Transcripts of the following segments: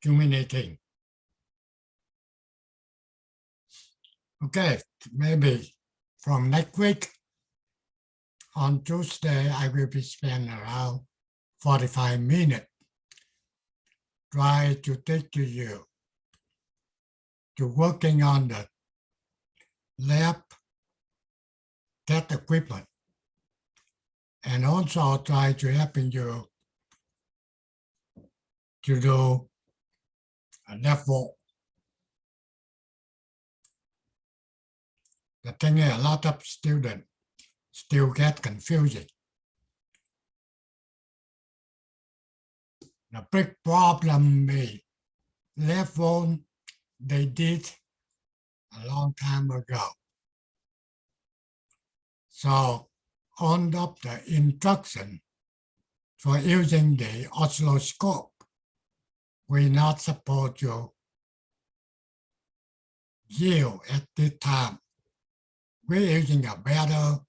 communicating. Okay, maybe from next week on Tuesday, I will be spending around 45 minutes try to take you to working on the lab test equipment, and also try to helping you to do a level. The thing is, a lot of students still get confusing. The big problem is level they did a long time ago. So on up the instruction for using the oscilloscope, we not support you yield at this time. We're using a better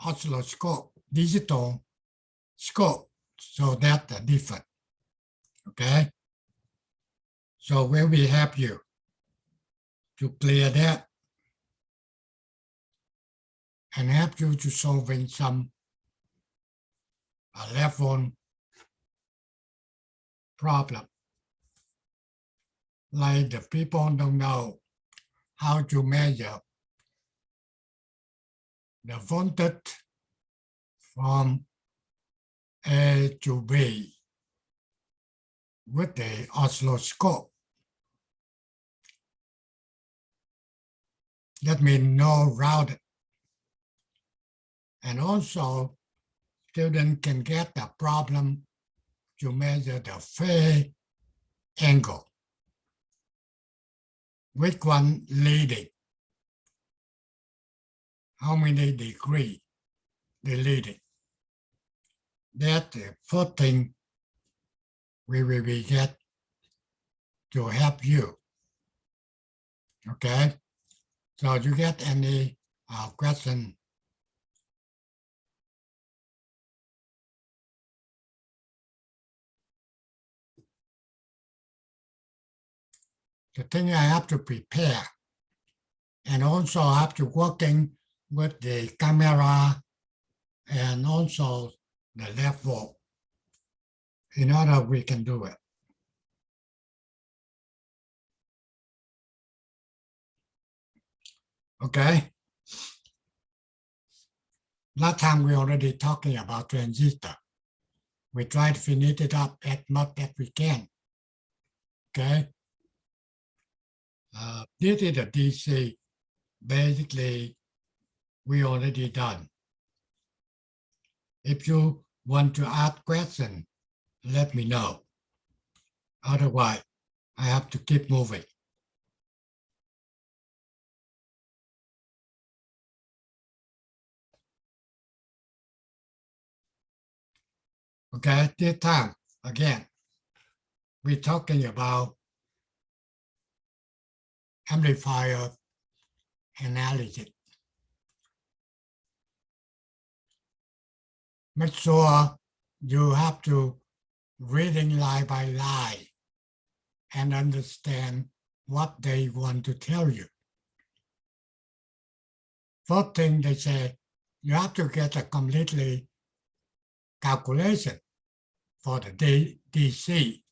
oscilloscope, digital scope, so that's the difference. Okay? So we will help you to clear that and help you to solving some level problem. Like the people don't know how to measure the voltage from A to B with the oscilloscope. That means no routed. And also, students can get the problem to measure the phase angle. Which one leading? How many degrees they leading? That's the first thing we will get to help you. Okay? So you get any question? The thing I have to prepare, and also I have to working with the camera and also the level in order we can do it. Okay. Last time we already talking about transistor. We try to finish it up as much as we can. Okay. This is the DC. Basically, we already done. If you want to ask questions, let me know. Otherwise, I have to keep moving. Okay, this time, again, we're talking about amplifier analysis. Make sure you have to reading line by line and understand what they want to tell you. First thing they say, you have to get a completely calculation for the DC.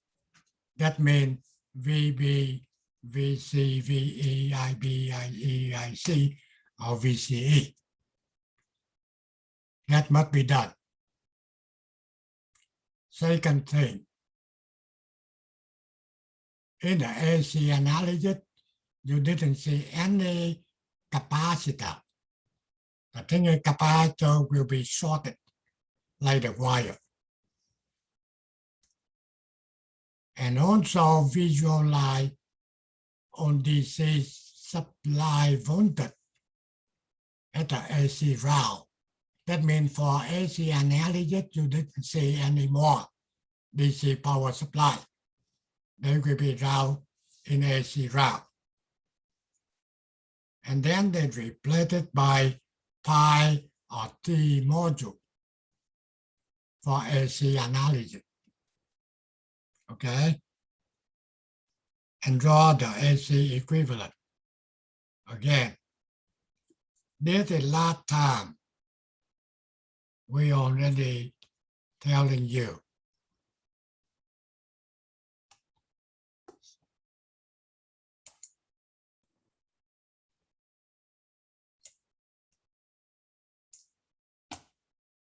That means VB, VC, VE, IB, IE, IC, or VCE. That must be done. Second thing, in the AC analysis, you didn't see any capacitor. The thing is, capacitor will be shorted like the wire. And also visualize on DC supply voltage at the AC route. That means for AC analysis, you didn't see any more DC power supply. They will be route in AC route. And then they replace it by pi or T module for AC analysis. Okay? and draw the AC equivalent. Again, this is last time we already telling you.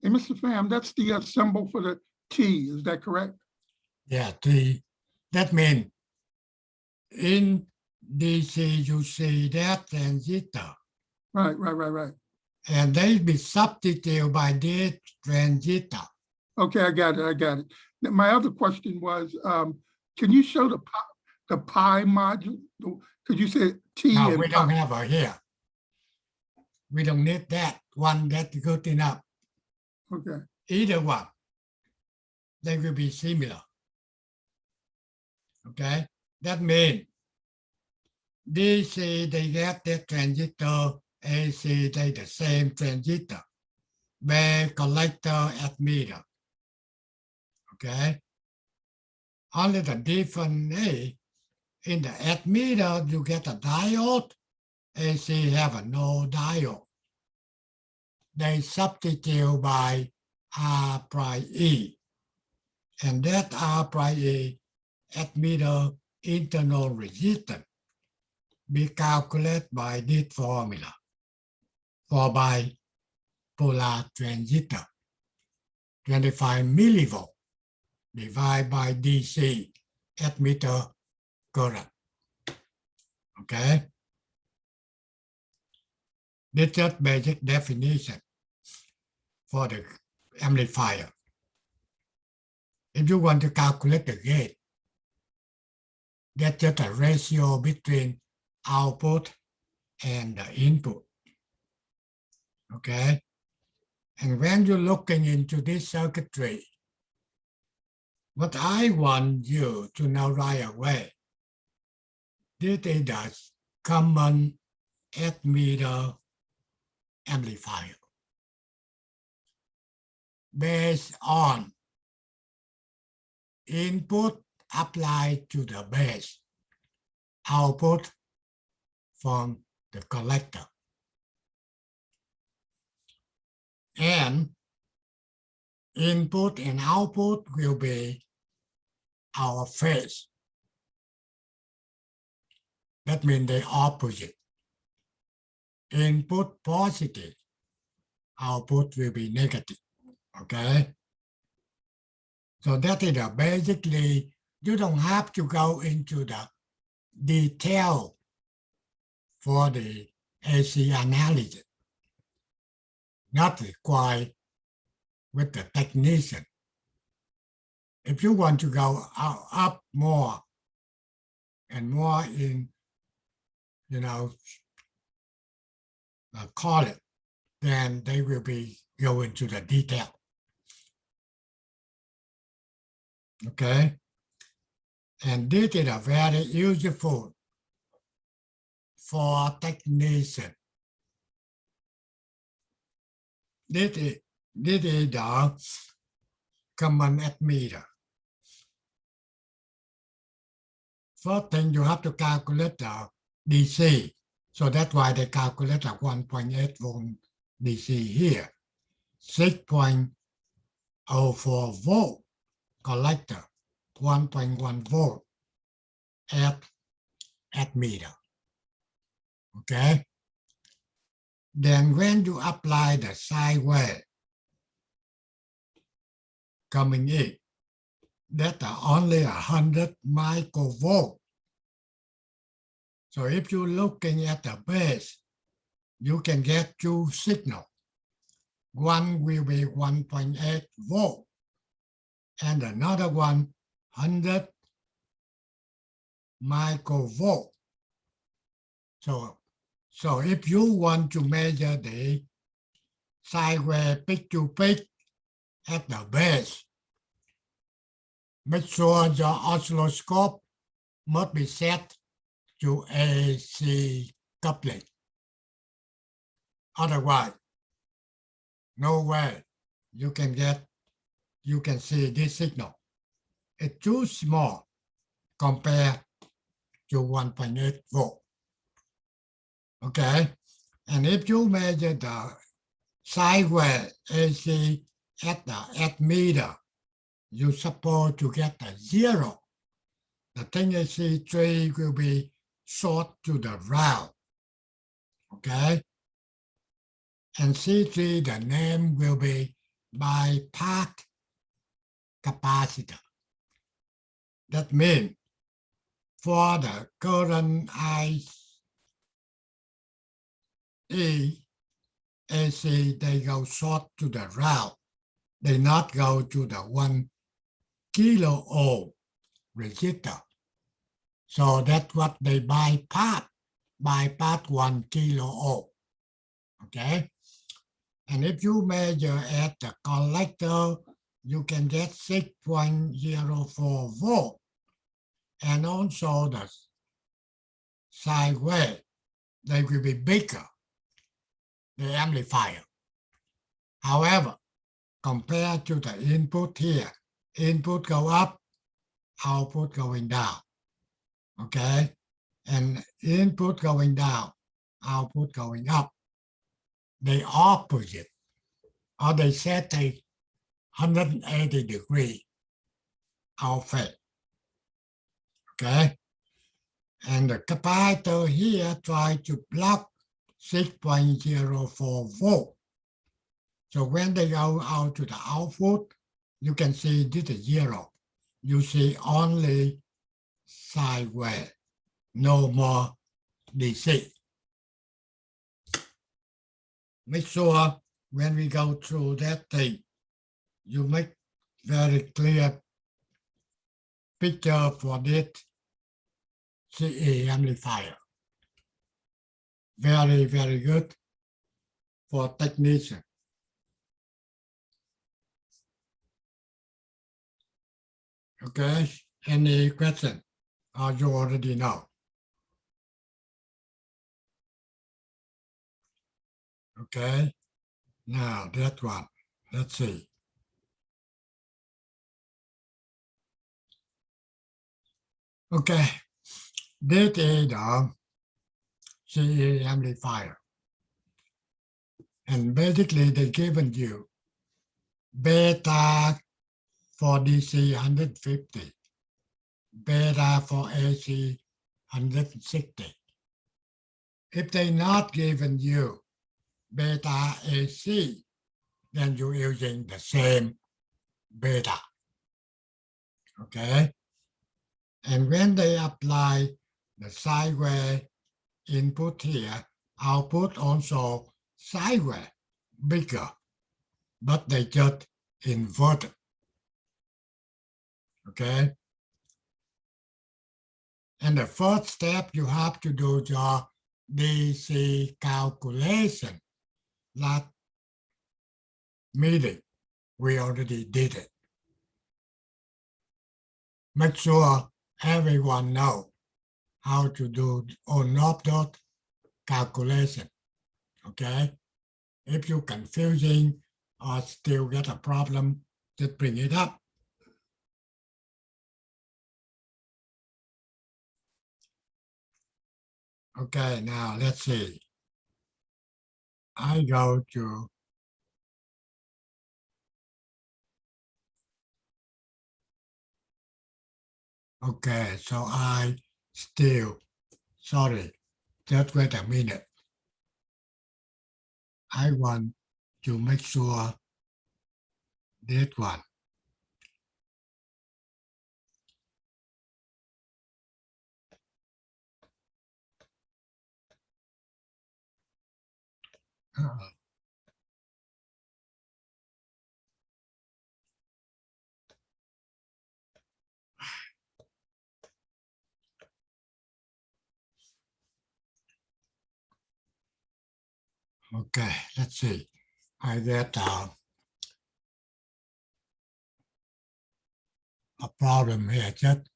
Hey, Mr. Pham, that's the symbol for the T, is that correct? Yeah, that means in DC you see that transistor. Right. And they be substituted by this transistor. Okay, I got it. My other question was, can you show the pi module? Because you said T No, and we don't have it here. We don't need that one. That's good enough. Okay. Either one, they will be similar. Okay, that means DC they get that transistor, AC they the same transistor, base collector emitter. Okay, only the difference is in the emitter you get a diode, AC have a no diode. They substitute by R prime E, and that R prime E emitter internal resistance be calculated by this formula for bipolar transistor, 25 millivolt divided by DC emitter current. Okay? This is just basic definition for the amplifier. If you want to calculate the gain, that's just a ratio between output and the input. Okay? And when you're looking into this circuitry, what I want you to know right away, this is the common emitter amplifier based on input applied to the base, output from the collector. And input and output will be our phase. That means they opposite. Input positive, output will be negative. Okay? So that is basically, you don't have to go into the detail for the AC analysis. Not required with the technician. If you want to go up more and more in, call it, then they will be go into the detail. Okay? And this is a very useful for technician. This is the common emitter. First thing you have to calculate the DC. So that's why they calculate a 1.8 volt DC here. 6.04 volt collector, 1.1 volt at emitter. Okay? Then when you apply the sine wave coming in, that are only 100 microvolt. So if you're looking at the base, you can get two signals. One will be 1.8 volt, and another one 100 microvolt. So if you want to measure the sine wave peak to peak at the base, make sure your oscilloscope must be set to AC coupling. Otherwise, no way you can see this signal. It's too small compared to 1.8 volt. Okay, and if you measure the sideway AC at the meter, you're supposed to get a 0. The thing is C3 will be short to the ground. Okay, and C3, the name will be bypass capacitor. That means for the current AC, they go short to the ground. They not go to the 1 kilo ohm resistor. So that's what they bypass 1 kilo ohm. Okay? And if you measure at the collector, you can get 6.04 volt. And also the sideway, they will be bigger, the amplifier. However, compared to the input here, input go up, output going down. Okay? And input going down, output going up. They opposite, or they set a 180 degree outfit. Okay? And the capacitor here try to block 6.04 volt. So when they go out to the output, you can see this is 0. You see only sideway, no more DC. Make sure when we go through that thing, you make very clear picture for this CE amplifier. Very, very good for technician. Okay, any question? Or you already know? Okay, now that one, let's see. Okay, this is the CE amplifier. And basically they given you beta for DC 150, beta for AC 160. If they not given you beta AC, then you're using the same beta. Okay? And when they apply the sideway input here, output also sideway bigger, but they just inverted. Okay? And the first step you have to do your DC calculation. Last meeting, we already did it. Make sure everyone knows how to do on-off dot calculation. Okay? If you're confusing or still get a problem, just bring it up. Okay, now let's see. I go to okay, so I still, sorry, just wait a minute. I want to make sure that one. Okay, let's see. I get a problem here. Just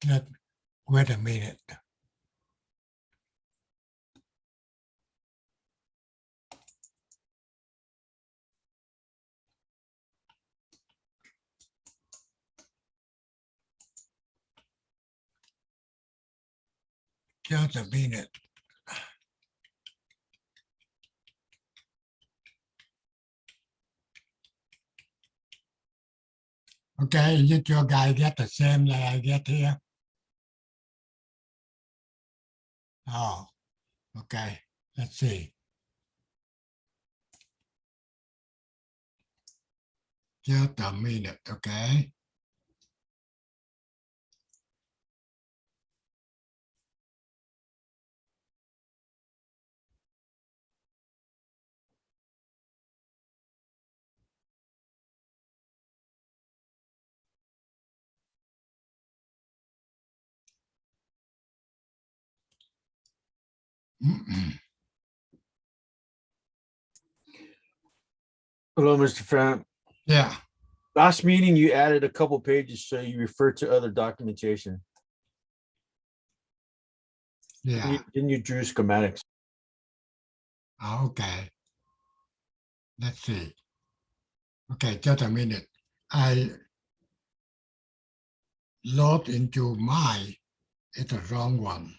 wait a minute. Just a minute. Okay, did your guy get the same that I get here? Oh, okay. Let's see. Just a minute, okay? Hello, Mr. Fran. Yeah, Last meeting, you added a couple pages, so you referred to other documentation. yeah. Didn't you drew schematics? Okay. Let's see. Okay, just a minute. I load into my, it's the wrong one.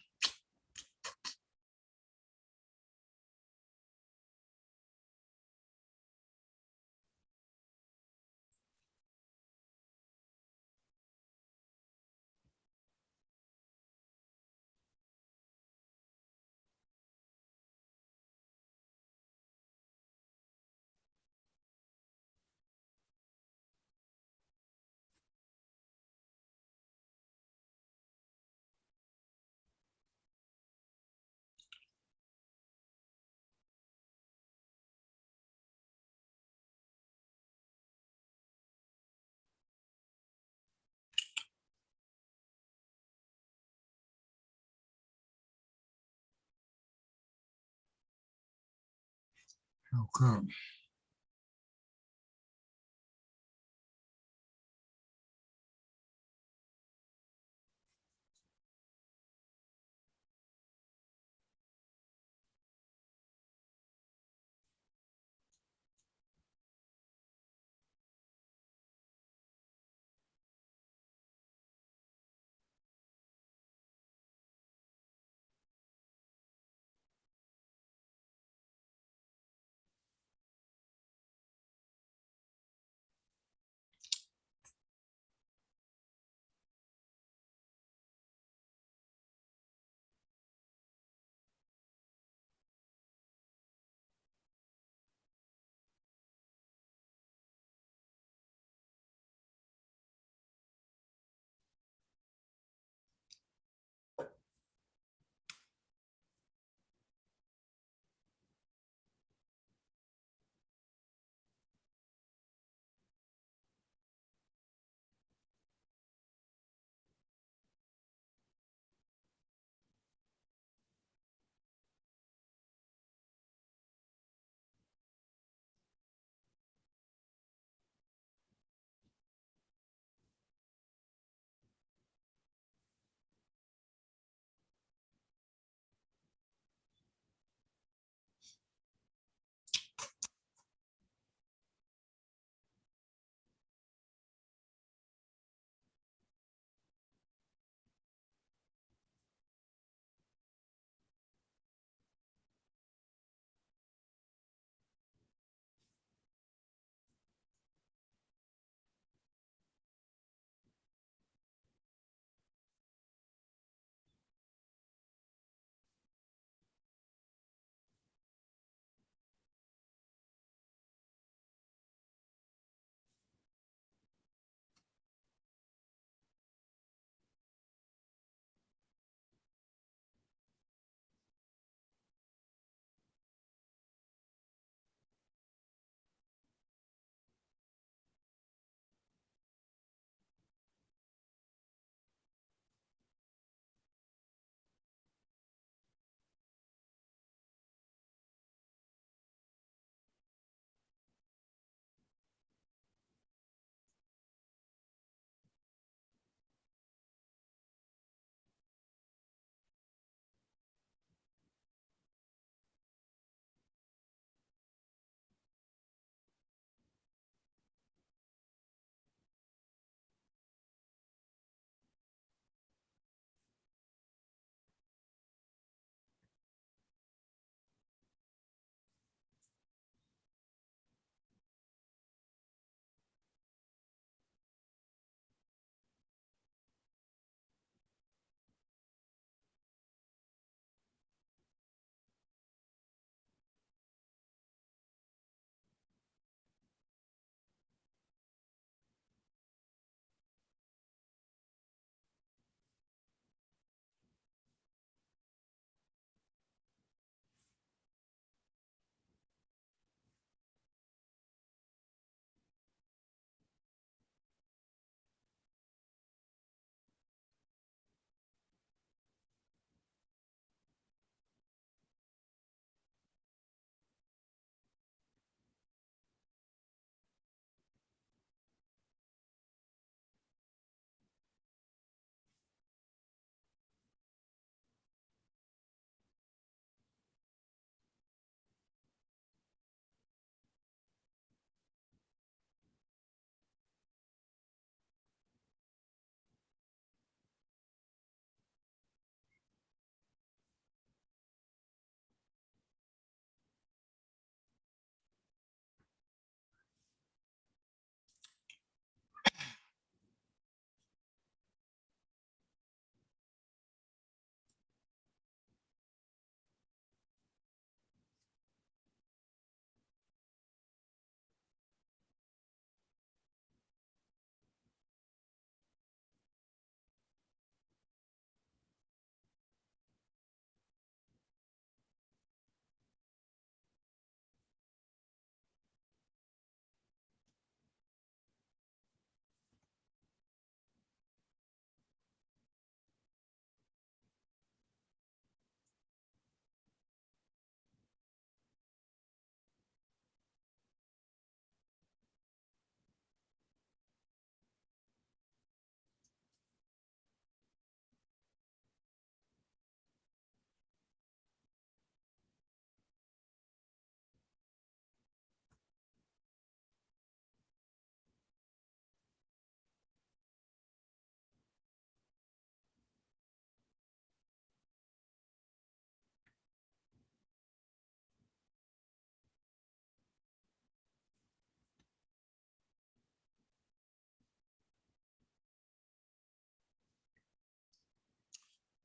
Okay.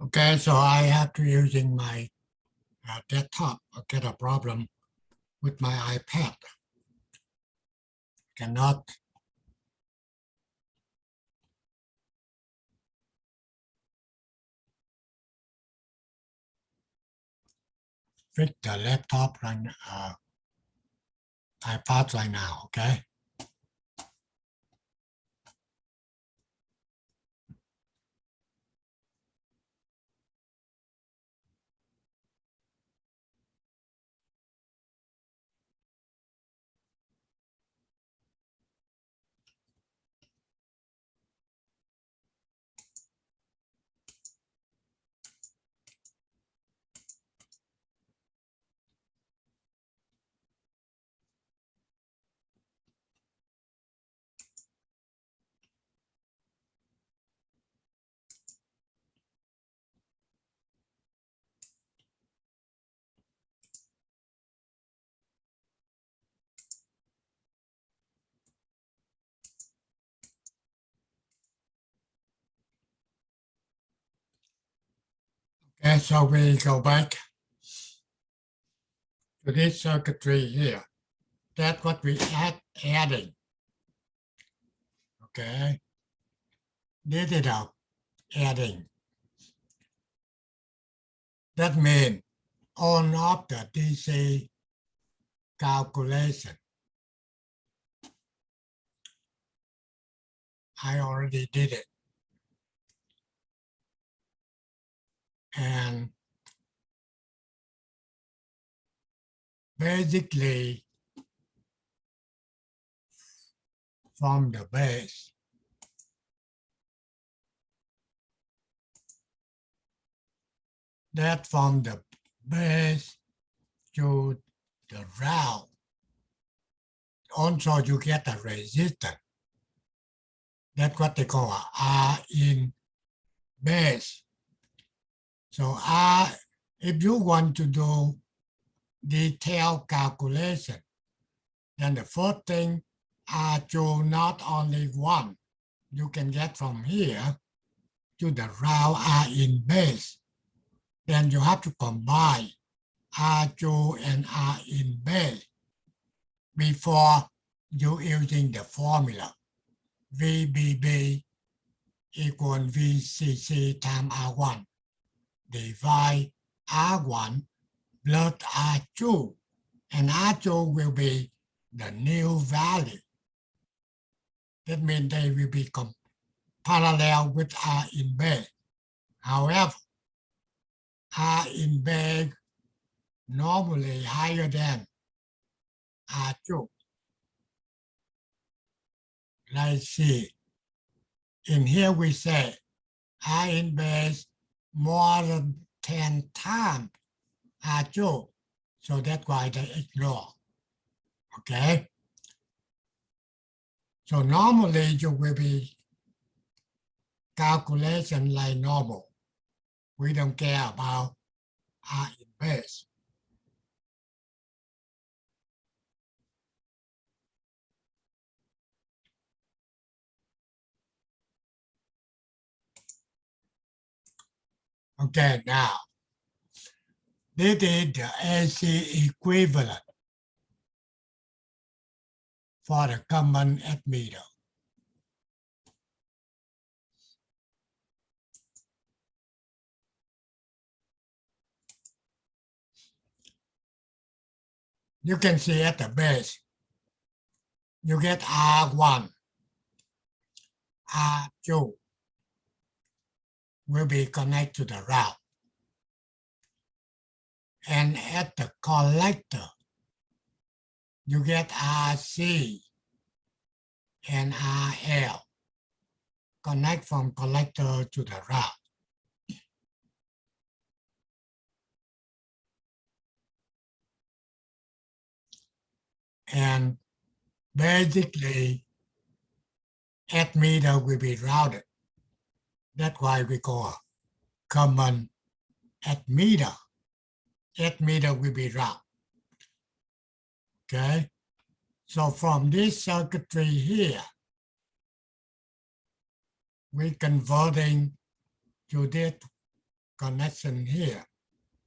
Okay, so I have to using my desktop. I get a problem with my iPad. Cannot fix the laptop right now, iPad right now. Okay. Okay, so we go back to this circuitry here. That's what we adding. Okay. This is our adding. That means on of the DC calculation. I already did it. And basically from the base, that from the base to the route, also you get a resistance. That's what they call a R in base. So R, if you want to do detailed calculation, then the first thing R2 not only one, you can get from here to the route R in base. Then you have to combine R2 and R in base before you using the formula VBB equal VCC times R1 divide R1 plus R2, and R2 will be the new value. That means they will be parallel with R in base. However, R in base normally higher than R2. Let's see. In here we say R in base more than 10 times R2. So that's why they ignore. Okay. So normally you will be calculation like normal. We don't care about R in base. Okay, now this is the AC equivalent for the common admitter. You can see at the base, you get R1, R2 will be connected to the route. And at the collector, you get RC and RL, connect from collector to the route. And basically, admitter will be routed. That's why we call common admitter. Admitter will be routed. Okay, so from this circuitry here, we're converting to this connection here.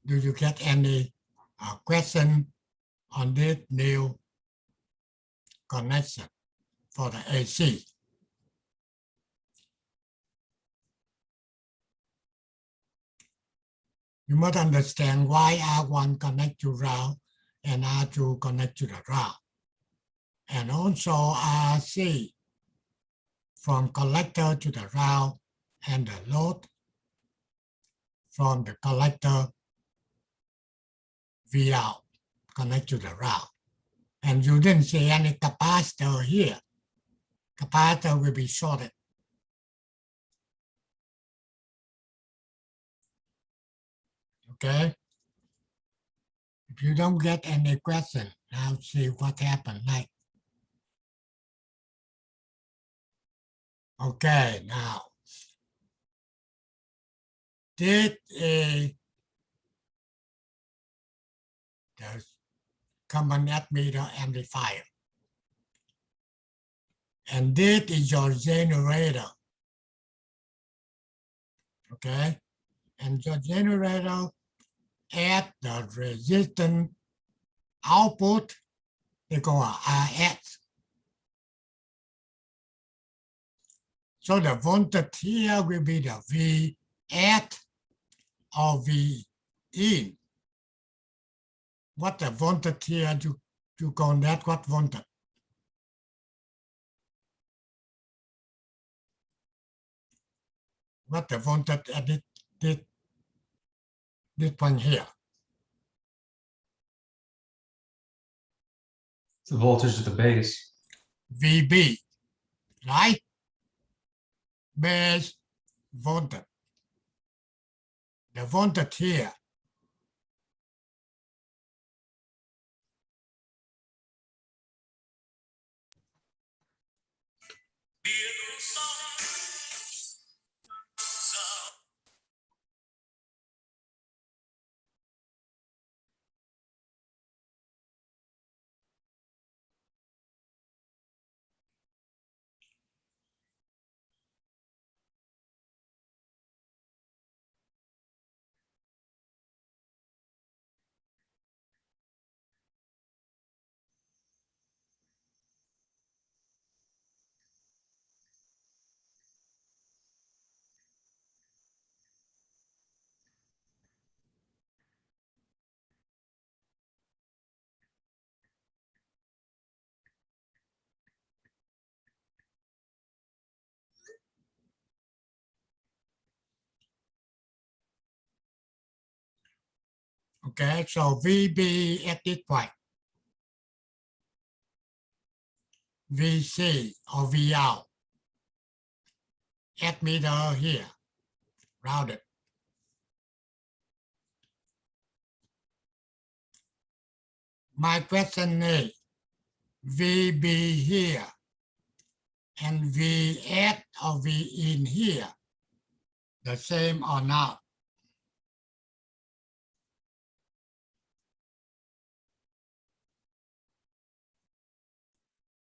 Do you get any question on this new connection for the AC? You must understand why R1 connect to ground and R2 connect to the ground. And also RC from collector to the ground and the load from the collector V out connect to the ground. And you didn't see any capacitor here. Capacitor will be shorted. Okay. If you don't get any question, now see what happened next. Okay, now this is the common meter amplifier. And this is your generator. Okay, and your generator add the resistance output, they call RS. So the voltage here will be the V at or V in. What the voltage here you call that what voltage? What the voltage at this point here? The voltage at the base. VB, right? Base voltage. The voltage here. Okay, so VB at this point. VC or V out. At meter here, rounded. My question is, VB here and V at or V in here, the same or not?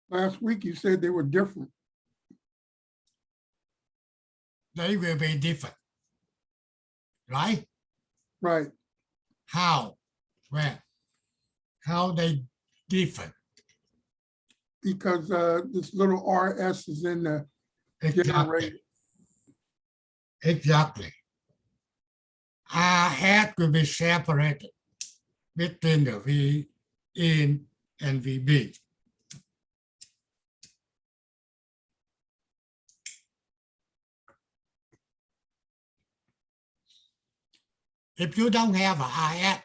Last week you said they were different. They will be different, right? Right. How? Where? How they different? Because this little RS is in the generator. Exactly. RS will be separated between the V in and VB. If you don't have a RS,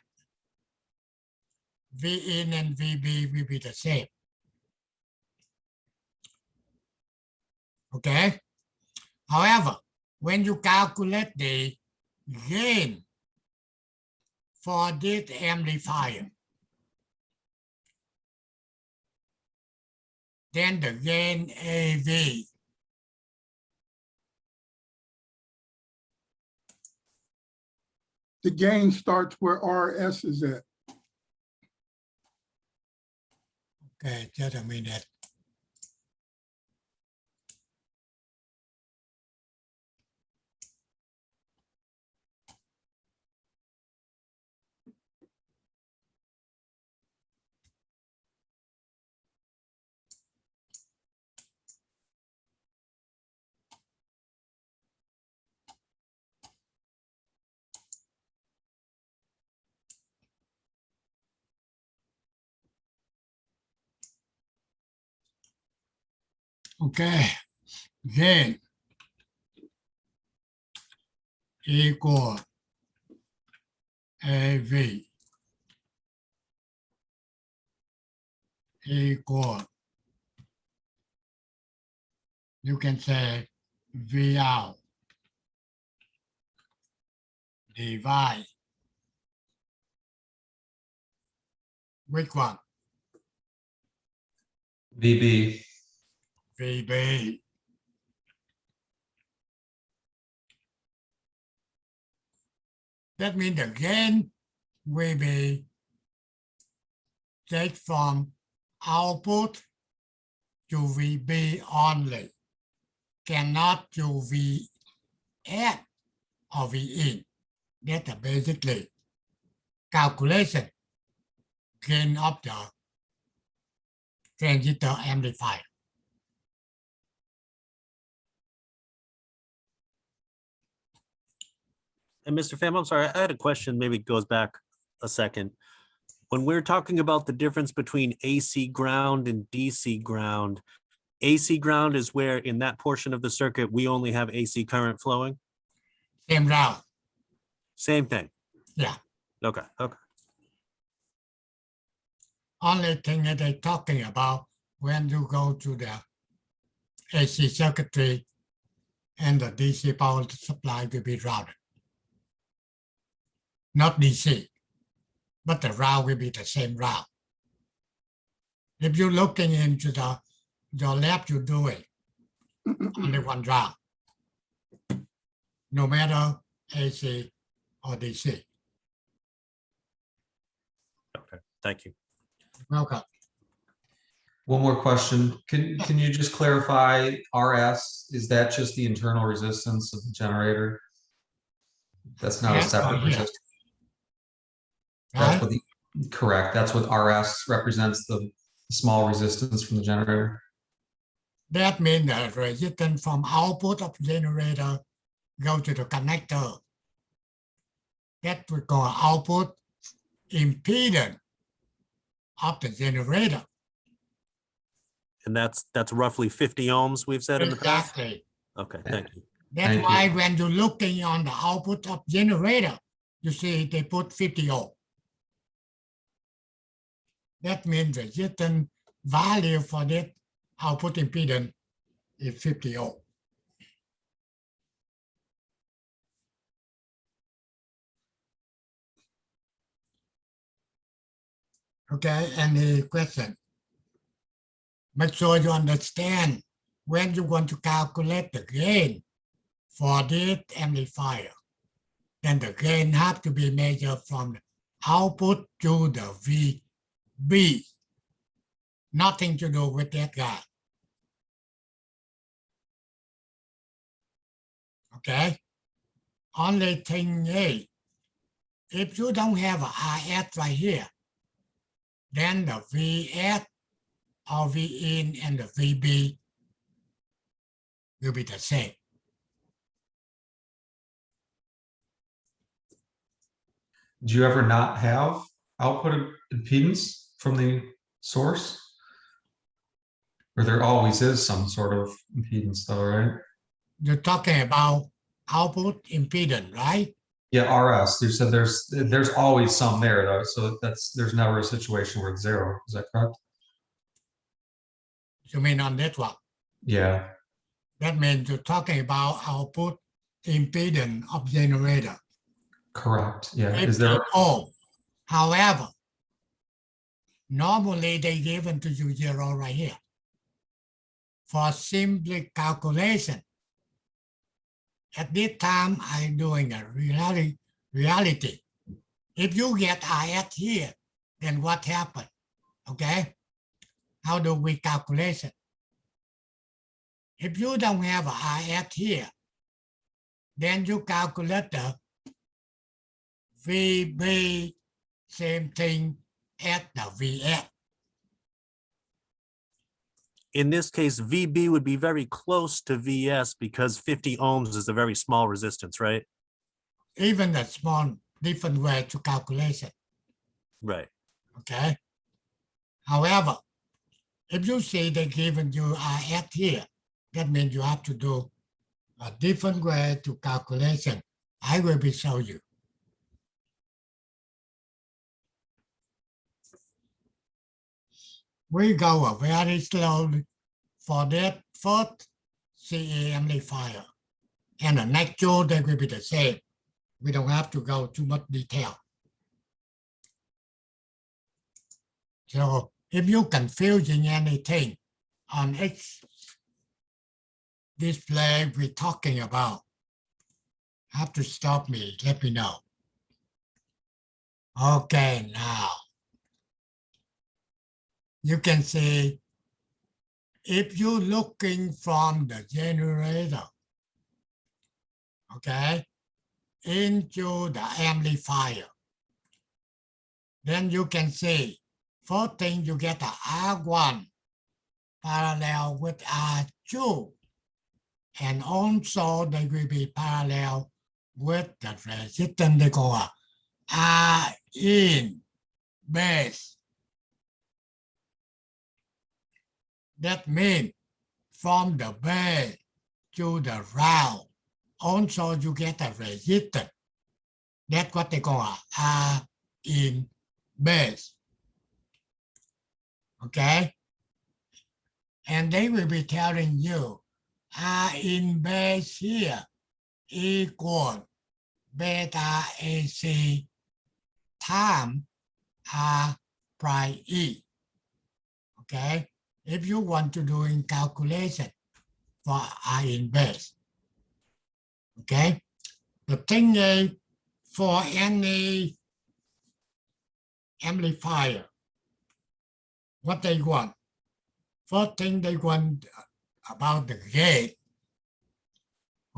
V in and VB will be the same. Okay. However, when you calculate the gain for this amplifier, then the gain AV The gain starts where RS is at. okay, just a minute. Okay, gain equal AV equal, you can say V out divide which one? VB. VB. That means the gain will be take from output to VB only, cannot to VN or VIN. That's basically calculation gain of the transistor amplifier. And Mr. Pham, I'm sorry, I had a question, maybe it goes back a second. When we're talking about the difference between AC ground and DC ground, AC ground is where in that portion of the circuit, we only have AC current flowing? Same route. Same thing? Yeah. Okay, okay. Only thing that they're talking about when you go to the AC circuitry and the DC power supply will be routed. Not DC, but the route will be the same route. If you're looking into your lab, you do it only one route, no matter AC or DC. Okay, thank you. Welcome. One more question. Can you just clarify RS? Is that just the internal resistance of the generator? That's not a separate Yeah. resistor. Right? That's what correct. That's what RS represents, the small resistance from the generator. That means the resistance from output of generator go to the connector. That we call output impedance of the generator. And that's roughly 50 ohms we've said in the past? Exactly. Okay, thank you. That's Thank why you. when you're looking on the output of generator, you see they put 50 ohm. That means the resistance value for that output impedance is 50 ohm. Okay, any question? Make sure you understand when you want to calculate the gain for this amplifier, then the gain have to be measured from the output to the VB. Nothing to do with that guy. Okay? Only thing is, if you don't have a RS right here, then the VS or VIN and the VB will be the same. Do you ever not have output impedance from the source? Or there always is some sort of impedance though, right? You're talking about output impedance, right? Yeah, RS. You said there's always some there though, so there's never a situation where it's zero. Is that correct? You mean on that one? Yeah. That means you're talking about output impedance of generator. Correct. Yeah. 50 Is there? ohm. However, normally they given to you zero right here. For simply calculation, at this time I'm doing a reality. If you get IS here, then what happened? Okay, how do we calculate it? If you don't have an IS here, then you calculate the VB, same thing at the VS. In this case, VB would be very close to VS because 50 ohms is a very small resistance, right? Even a small different way to calculate it. Right. Okay. However, If you see they given you RF here, that means you have to do a different way to calculation. I will be show you. We go very slowly for that first CA amplifier. And the next show they will be the same. We don't have to go too much detail. So if you confusing anything on X display we're talking about, have to stop me, let me know. Okay, now you can see if you're looking from the generator, okay, into the amplifier, then you can see first thing you get the R1 parallel with R2, and also they will be parallel with the resistance they call R in base. That means from the base to the ground, also you get a resistance. That's what they call R in base. Okay? And they will be telling you R in base here equal beta AC times R prime E. Okay? If you want to do in calculation for R in base. Okay? The thing is, for any amplifier, what they want, first thing they want about the gain,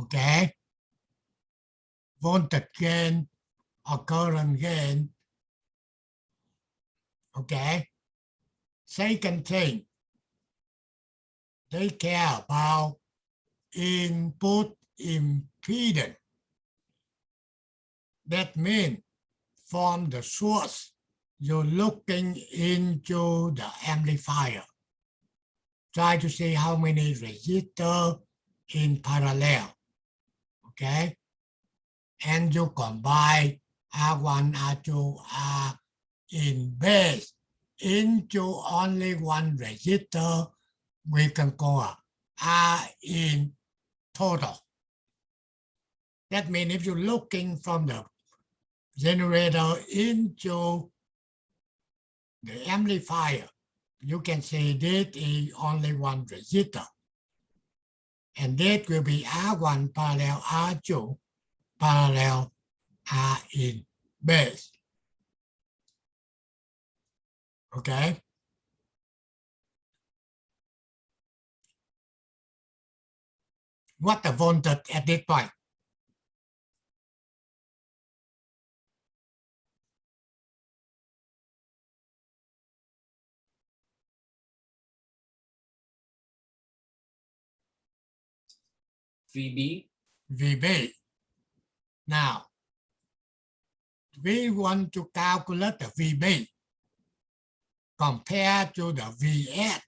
okay? Voltage gain or current gain, okay? Second thing, they care about input impedance. That means from the source, you're looking into the amplifier. Try to see how many resistors in parallel, okay? And you combine R1, R2, R in base into only one resistor, we can call R in total. That means if you're looking from the generator into the amplifier, you can say that is only one resistor. And that will be R1 parallel R2 parallel R in base. Okay? What the voltage at this point? VB. VB. Now, we want to calculate the VB compared to the VS.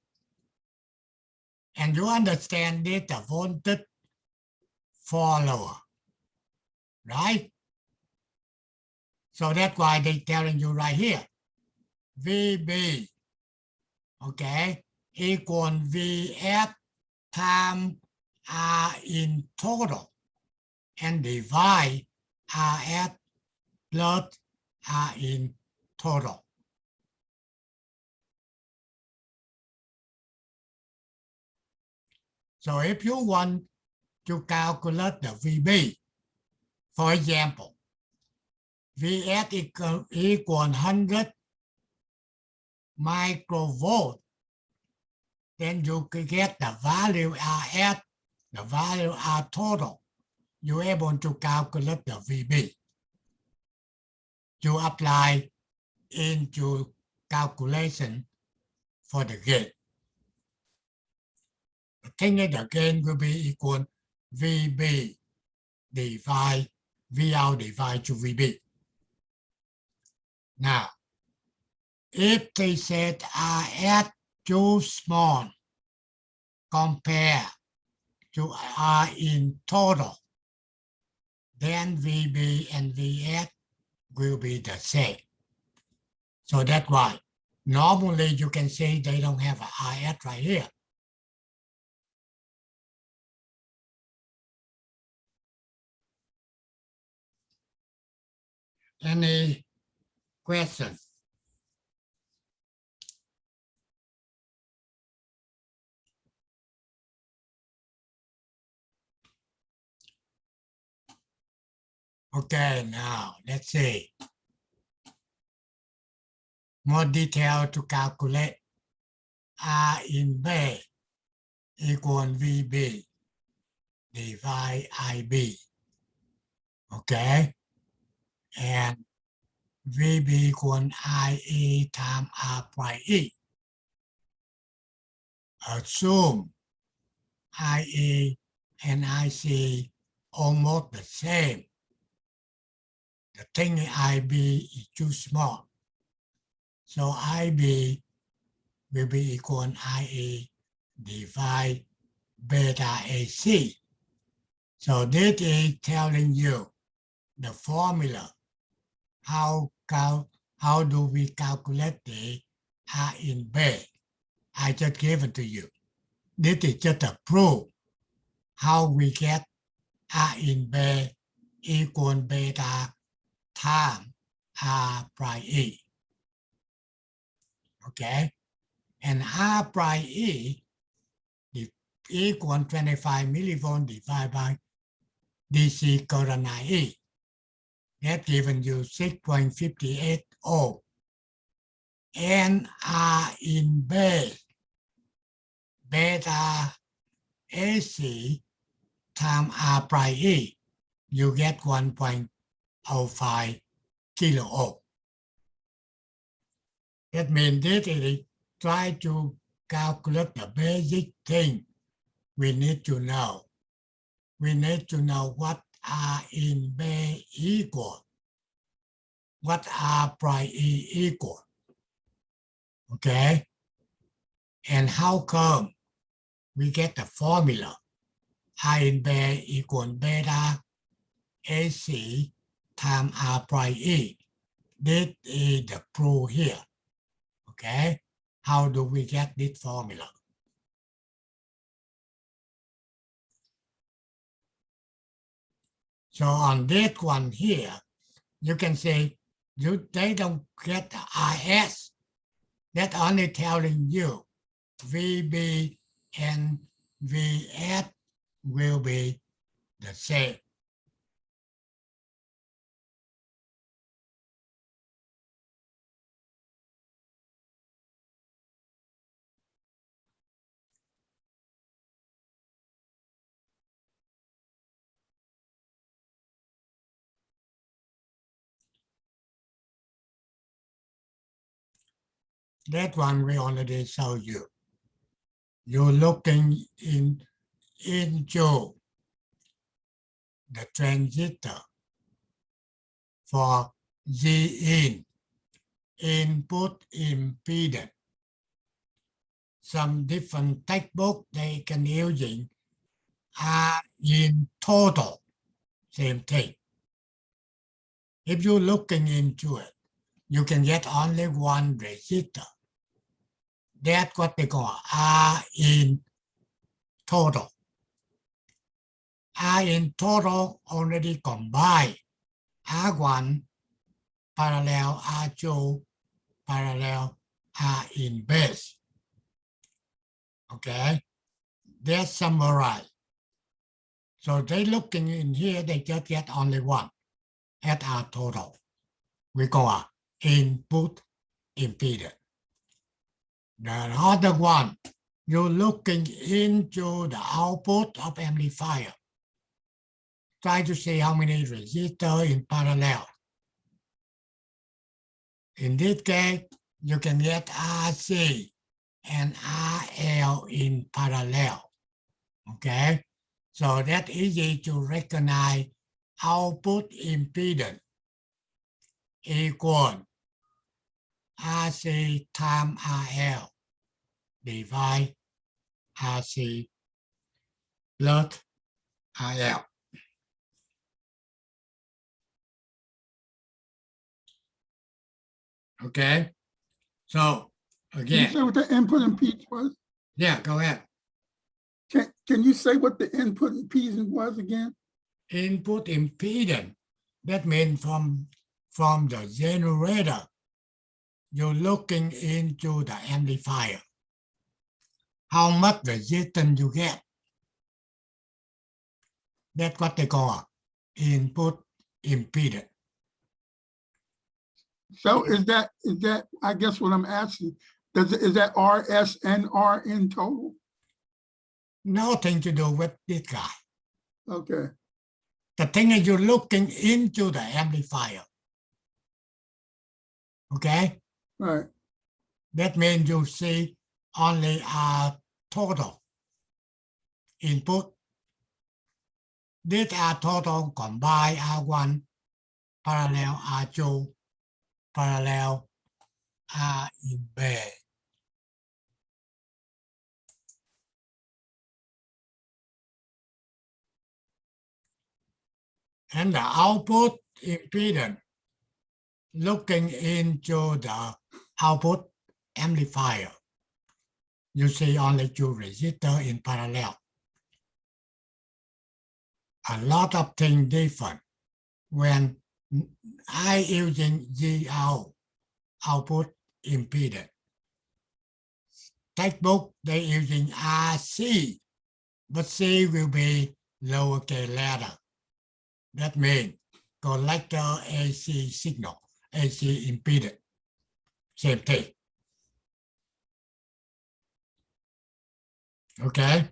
And you understand that the voltage follower, right? So that's why they're telling you right here, VB, okay, equal VF times R in total and divide RF plus R in total. So if you want to calculate the VB, for example, VS equal 100 microvolt, then you can get the value RF, the value R total. You're able to calculate the VB. You apply into calculation for the gain. The thing is the gain will be equal VB divide VL divide to VB. Now, if they said RF too small compared to R in total, then VB and VS will be the same. So that's why normally you can say they don't have a RS right here. Any questions? Okay, now let's see. More detail to calculate R in B equal VB divide IB. Okay, and VB equal IE times R prime E. Assume IE and IC almost the same. The thing in IB is too small. So IB will be equal IE divide beta AC. So this is telling you the formula. How do we calculate the R in B? I just gave it to you. This is just a proof how we get R in B equal beta times R prime E. Okay, and R prime E is equal 25 millivolts divided by DC current IE. That given you 6.58 ohm. And R in B beta AC times R prime E, you get 1.05 kilo ohm. That means this is try to calculate the basic thing we need to know. We need to know what R in B equal, what R prime E equal. Okay? And how come we get the formula R in B equal beta AC times R prime E. This is the proof here. Okay? How do we get this formula? So on this one here, you can say they don't get the RS. That's only telling you VB and VS will be the same. That one we already showed you. You're looking into the transistor for G input impedance. Some different textbook they can using R in total, same thing. If you're looking into it, you can get only one resistor. That's what they call R in total. R in total already combined R1 parallel R2 parallel R in base. Okay, that's summarized. So they looking in here, they just get only one at R total. We call input impedance. The other one, you're looking into the output of amplifier. Try to see how many resistors in parallel. In this case, you can get RC and RL in parallel. Okay, so that's easy to recognize output impedance equal RC times RL divide RC plus RL. Okay, so Can you again, say what the input impedance was? yeah, go ahead. Can you say what the input impedance was again? Input impedance, that means from the generator, you're looking into the amplifier. How much resistance you get. That's what they call input impedance. So is that, I guess what I'm asking, is that RS and RN total? Nothing to do with this guy. Okay, The thing is you're looking into the amplifier. Okay? right. That means you see only a total input. These are total combined R1, parallel R2, parallel R in B. And the output impedance, looking into the output amplifier, you see only two resistors in parallel. A lot of things different when I using ZO, output impedance. Textbook, they using RC, but C will be lowercase letter. That means collector AC signal, AC impedance, same thing. Okay.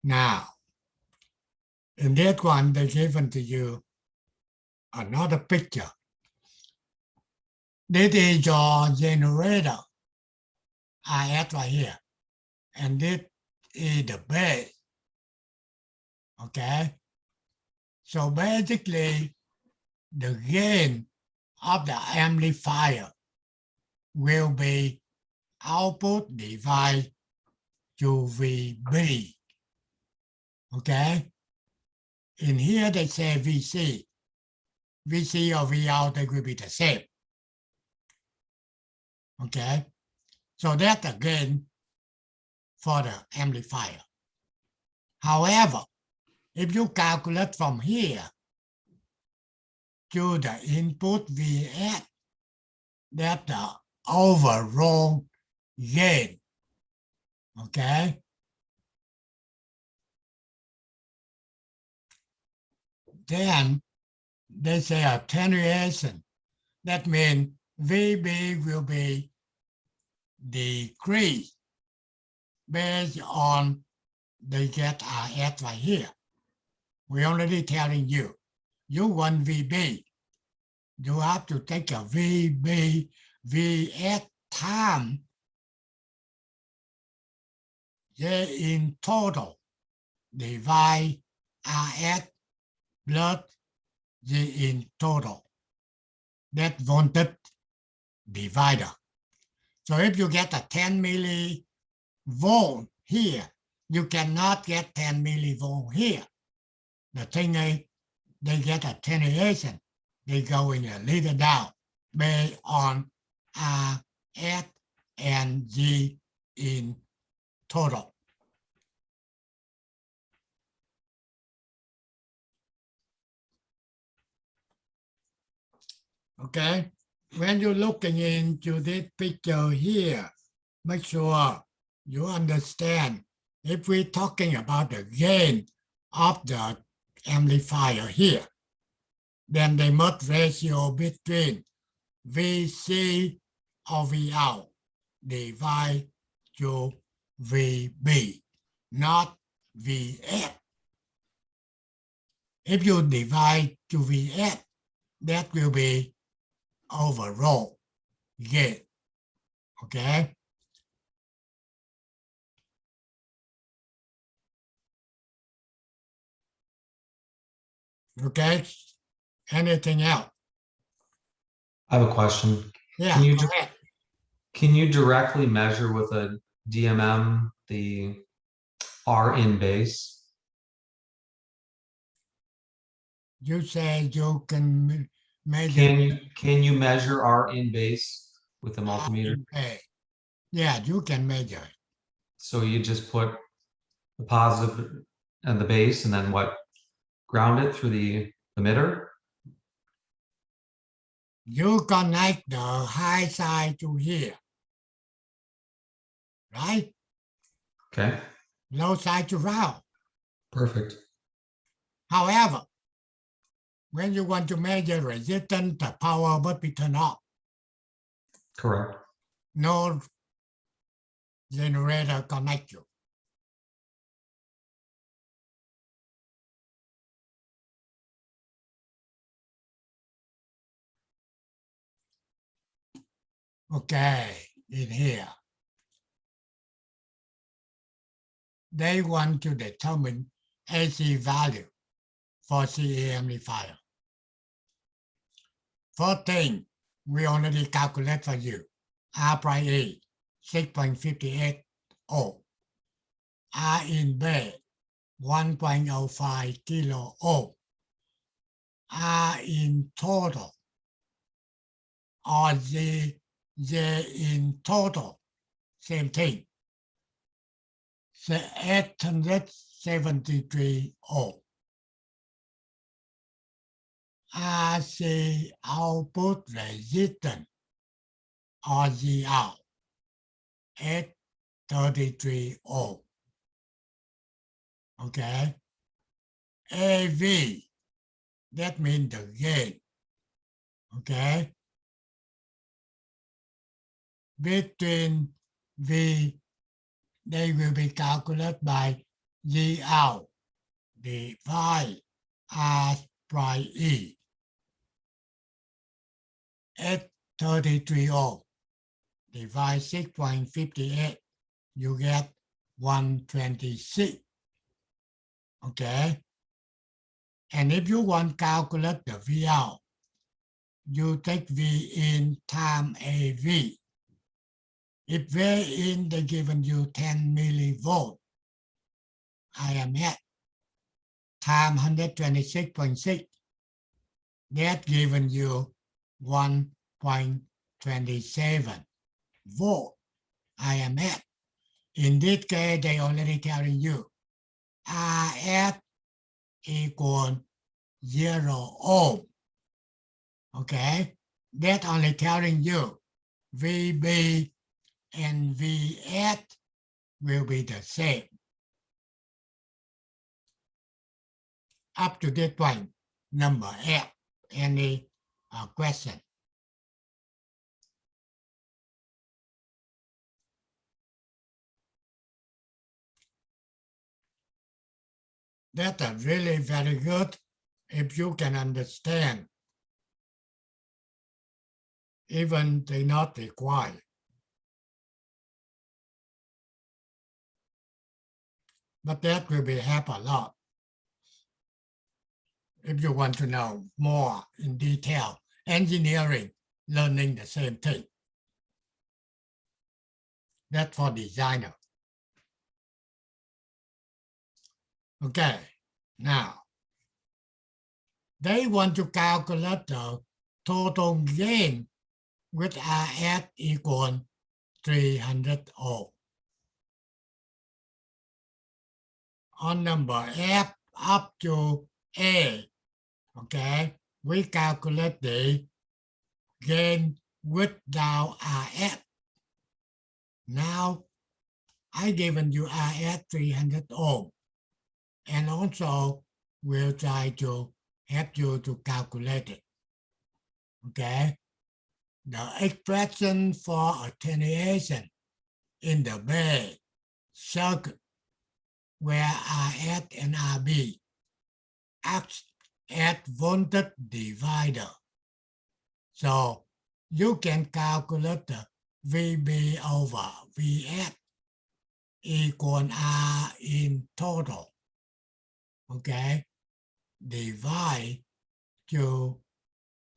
Now, in that one, they given to you another picture. This is your generator, IS right here, and this is the base. Okay. So basically, the gain of the amplifier will be output divided to VB. Okay. In here, they say VC. VC or Vout, they will be the same. Okay. So that's the gain for the amplifier. However, if you calculate from here to the input Vs, that's the overall gain. Okay. Then they say attenuation. That means VB will be decreased based on they get RS right here. We're already telling you, you want VB. You have to take a VB, Vs time J in total divide RS plus G in total. That voltage divider. So if you get a 10 millivolt here, you cannot get 10 millivolt here. The thing is, they get attenuation. They go in a little down based on RS and G in total. Okay, when you're looking into this picture here, make sure you understand if we're talking about the gain of the amplifier here, then the must ratio between VC or Vout divide to VB, not Vs. If you divide to Vs, that will be overall gain. Okay. Okay. Anything else? I have a question. Yeah. Can you go just ahead. Can you directly measure with a DMM the R in base? You say you can measure Can you measure R in base with a multimeter? in base. Yeah, you can measure it. So you just put the positive and the base, and then what? Ground it through the emitter? You connect the high side to here, right? Okay, Low side to ground. perfect. However, when you want to measure resistance, the power must be turned off. Correct. No generator connect you. Okay, in here. They want to determine AC value for CA amplifier. First thing, we already calculate for you. R prime A, 6.58 ohm. R in base, 1.05 kilo ohm. R in total, or J in total, same thing. 873 ohm. RC output resistance, RGR, 833 ohm. Okay. AV, that means the gain. Okay. Between V, they will be calculated by G out divide R prime E. 833 ohm divide 6.58, you get 126. Okay. And if you want to calculate the V out, you take V in times AV. If V in, they given you 10 millivolt, I am at times 126.6. That given you 1.27 volt, I am at. In this case, they already telling you RS equal 0 ohm. Okay, that only telling you VB and VS will be the same. Up to this point, number F. Any question? That's really very good if you can understand. Even they not required. But that will be help a lot. If you want to know more in detail, engineering, learning the same thing. That's for designer. Okay, now, they want to calculate the total gain with RS equal 300 ohm. On number F up to A, okay, we calculate the gain without RS. Now, I given you RS 300 ohm, and also we'll try to help you to calculate it. Okay, the expression for attenuation in the base circuit where RS and RB acts as voltage divider. So you can calculate the VB over VS equal R in total. Okay, divide to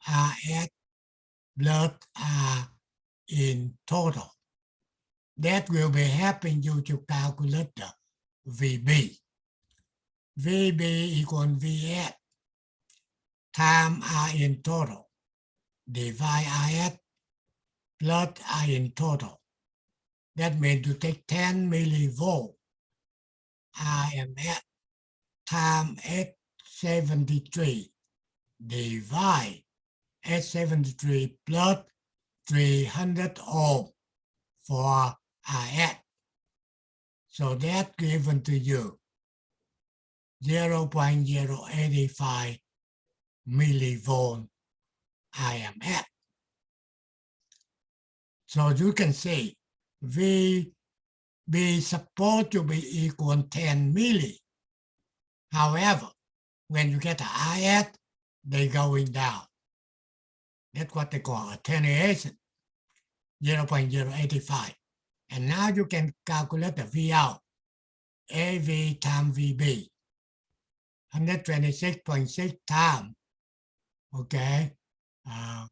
RS plus R in total. That will be helping you to calculate the VB. VB equal VS time R in total, divide RS plus I in total. That means to take 10 millivolt RMS time S73 divide S73 plus 300 ohm for RS. So that given to you 0.085 millivolt IMS. So you can see VB supposed to be equal 10 milli. However, when you get the IS, they're going down. That's what they call attenuation, 0.085. And now you can calculate the V out, AV times VB, 126.6 times, okay? I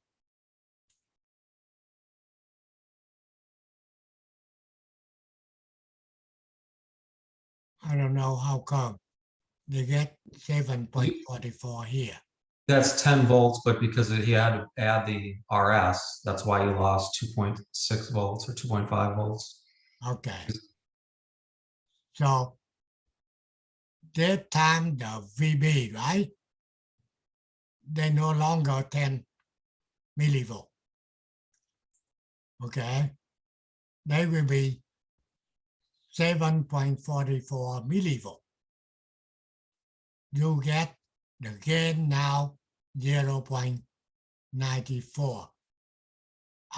don't know how come they get 7.44 here. That's 10 volts, but because he had to add the RS, that's why you lost 2.6 volts or 2.5 volts. Okay. So that time the VB, right? They no longer 10 millivolt. Okay. They will be 7.44 millivolt. You get the gain now 0.94.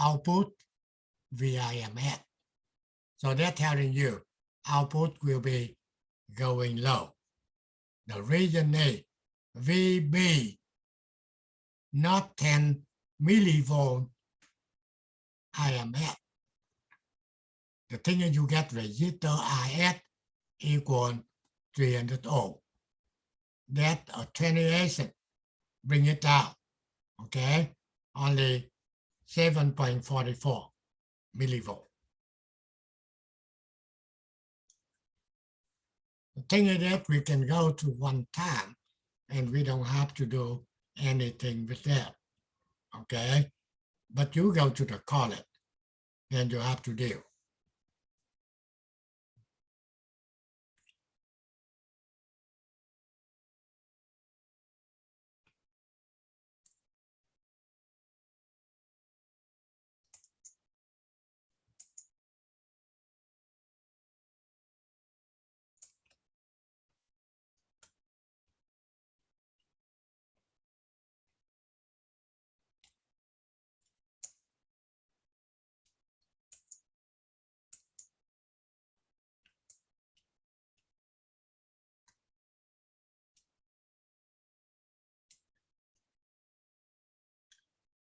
Output VIMS. So they're telling you output will be going low. The reason is VB not 10 millivolt IMS. The thing is you get resistor IS equal 300 ohm. That attenuation bring it down, okay? Only 7.44 millivolt. The thing is that we can go to one time and we don't have to do anything with that, okay? But you go to the college and you have to deal.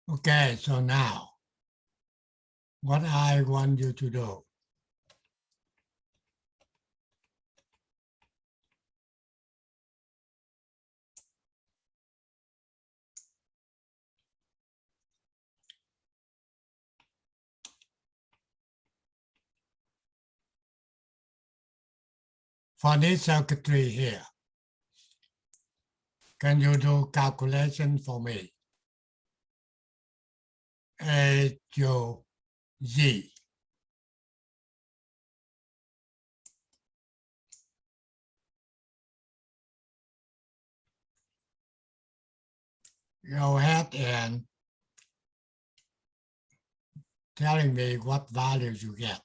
Okay, so now, what I want you to do, for this circuitry here, can you do calculation for me? A, U, Z. Go ahead and telling me what values you get.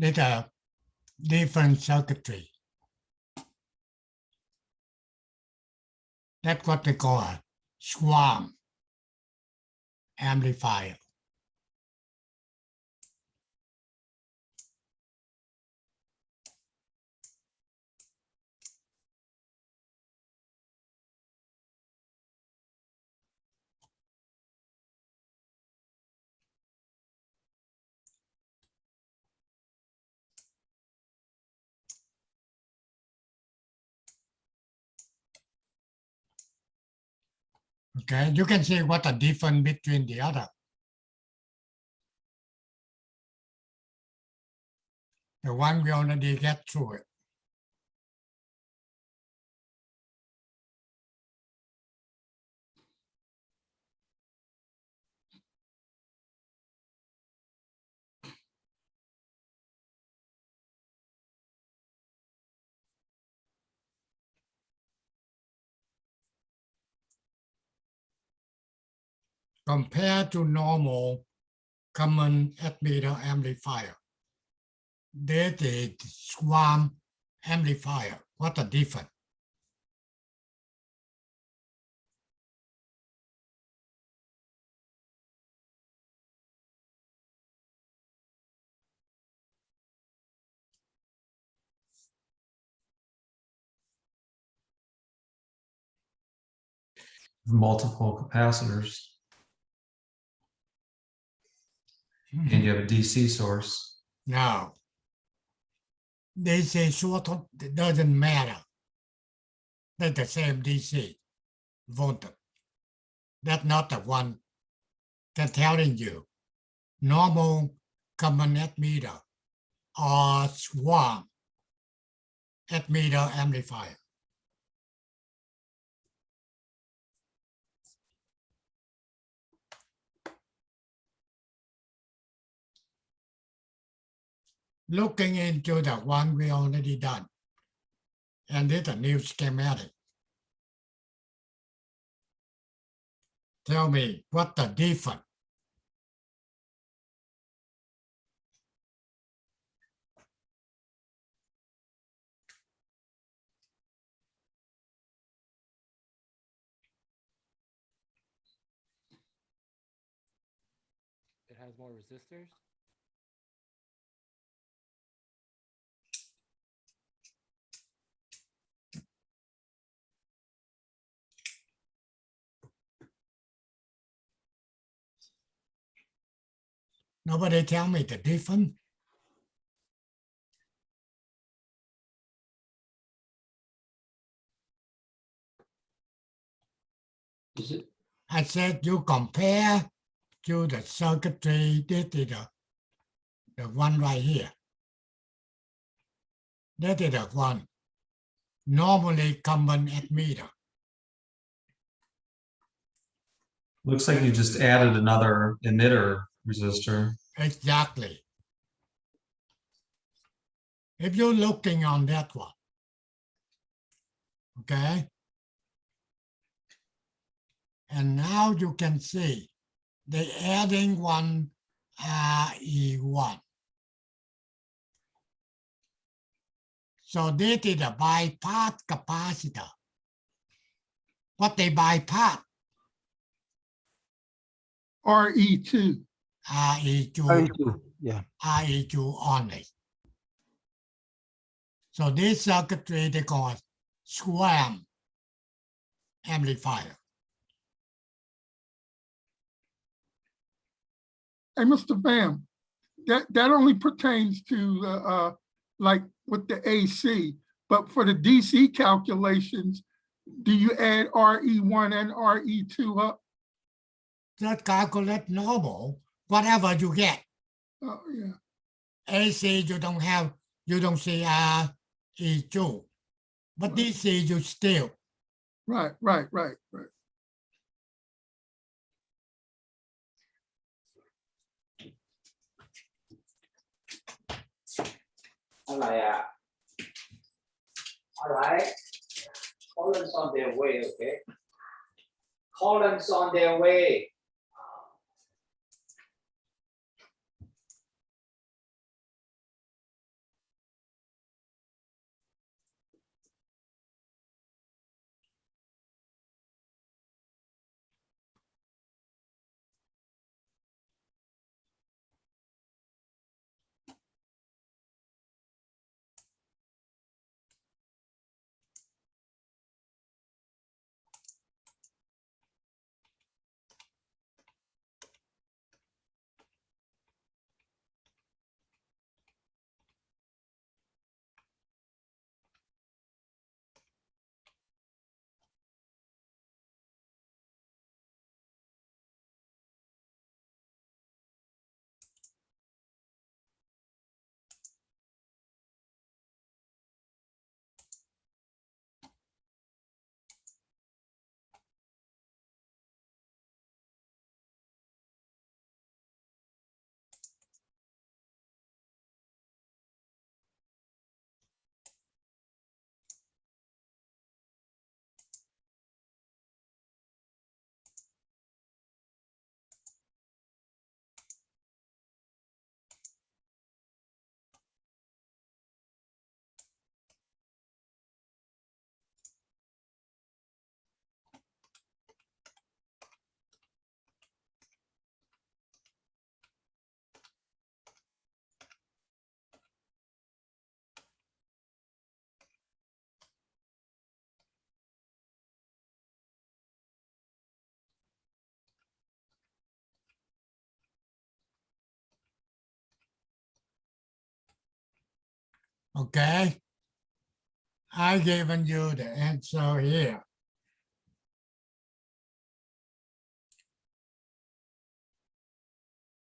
There's a different circuitry. That's what they call a swarm amplifier. Okay, you can see what the difference between the other. The one we already get through it. Compared to normal common emitter amplifier, that is swarm amplifier. What a difference. Multiple capacitors, and you have a DC source. Now, they say short, it doesn't matter. They're the same DC voltage. That's not the one that's telling you. Normal common emitter or swarm emitter amplifier. Looking into the one we already done. And it's a new schematic. Tell me what the difference. It has more resistors. Nobody tell me the difference. Is it? I said you compare to the circuitry, this is the one right here. That is the one. Normally common emitter. Looks like you just added another emitter resistor. Exactly. If you're looking on that one, okay? And now you can see they're adding one RE1. So this is a bypass capacitor. What they bypass? RE2. RE2, Yeah. RE2 only. So this circuitry they call swarm amplifier. Hey, Mr. Pham, that only pertains to like with the AC, but for the DC calculations, do you add RE1 and RE2 up? Just calculate normal, whatever you get. Oh, yeah. AC you don't have, you don't see RE2, but Right. DC you still. Right. Alright. Columns on their way, okay? Columns on their way. Okay. I given you the answer here.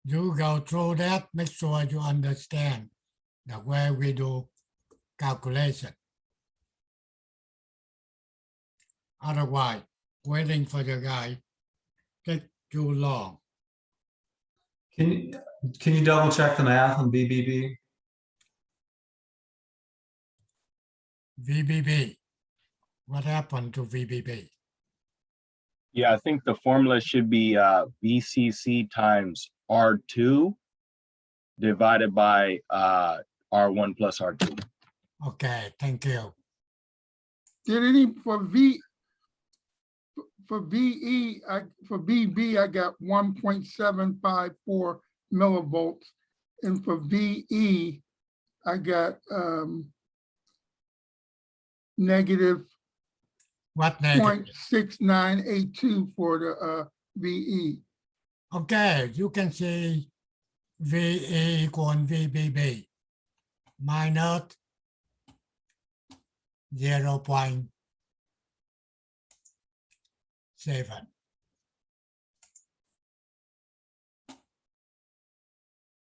You go through that, make sure you understand the way we do calculation. Otherwise, waiting for the guy take too long. Can you double check the math on BBB? VBB. What happened to VBB? Yeah, I think the formula should be VCC times R2 divided by R1 plus R2. Okay, thank you. Did any for VE, for VB, I got 1.754 millivolts. And for VE, I got negative What negative? 0.6982 for the VE. Okay, you can see VE equal VBB minus 0.7.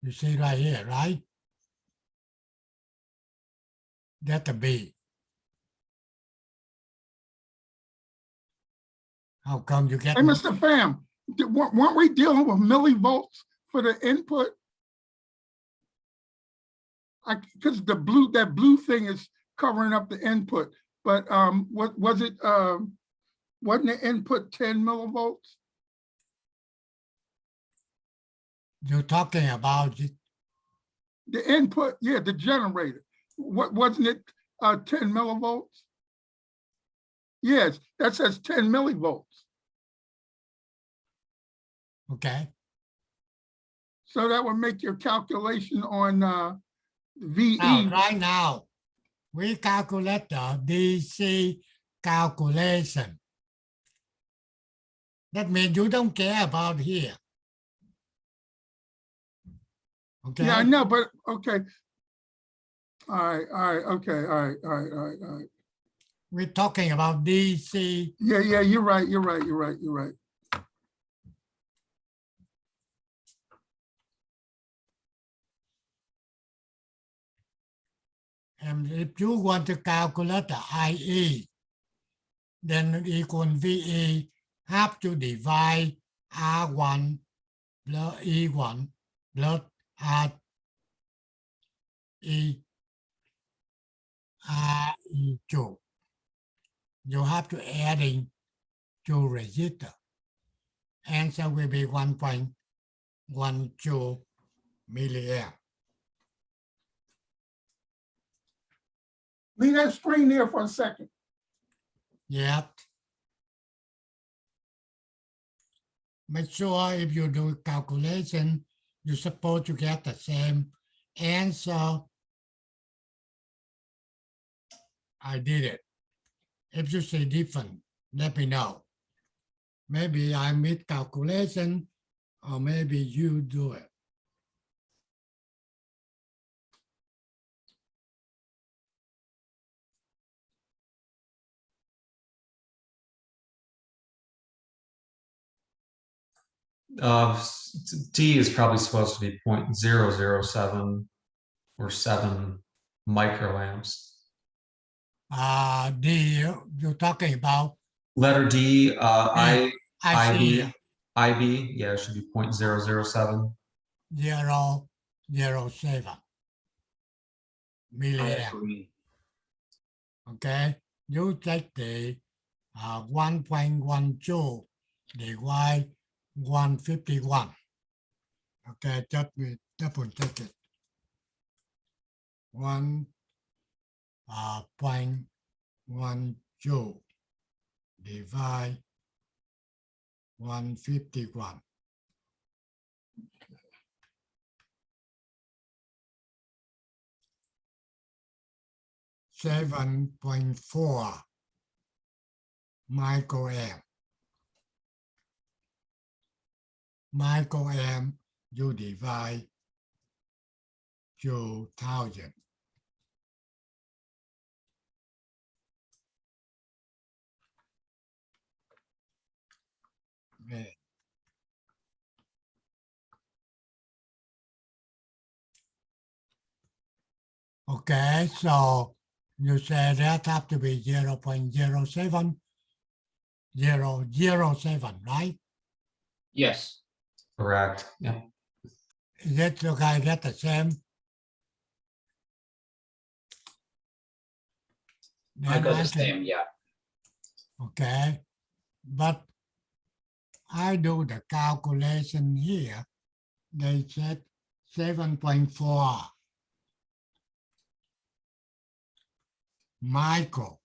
You see right here, right? That's a B. How come you get? Hey, Mr. Pham, weren't we dealing with millivolts for the input? Because that blue thing is covering up the input, but what was it? Wasn't the input 10 millivolts? You're talking about it. The input, yeah, the generator. What wasn't it? 10 millivolts? Yes, that says 10 millivolts. Okay. So that would make your calculation on VE. Now, right now, we calculate the DC calculation. That means you don't care about here. Okay. Yeah, I know, but okay. All right, okay, all right. We're talking about DC. Yeah, you're right. And if you want to calculate the IE, then equal VE have to divide R1 plus E1 plus RE2. You have to add in 2 resistor. Answer will be 1.12 milliamp. Leave that screen there for a second. Yep. Make sure if you do calculation, you're supposed to get the same answer. I did it. If you see different, let me know. Maybe I made calculation, or maybe you do it. D is probably supposed to be 0.007 or 7 microamps. D, you're talking about Letter D, I see IB, yeah, it should be 0.007. 0.007 milliamp. Okay, you take the 1.12 divide 151. Okay, just me double check it. 1.12 divide 151. .4 microamp. Microamp you divide 2000. Yeah. Okay, so you say that have to be 0.07, 007, right? Yes, Correct. Yeah. Is it you guys get the same? I Then got the can- same, yeah. Okay, but I do the calculation here. They said 7.4 micro.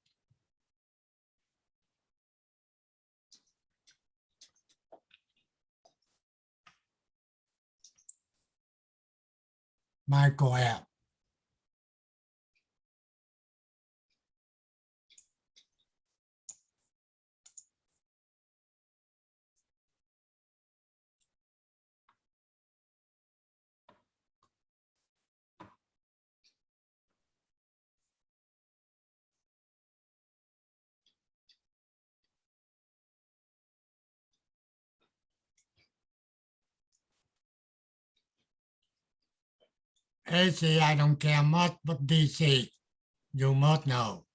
Microamp. AC, I don't care much, but DC, you must know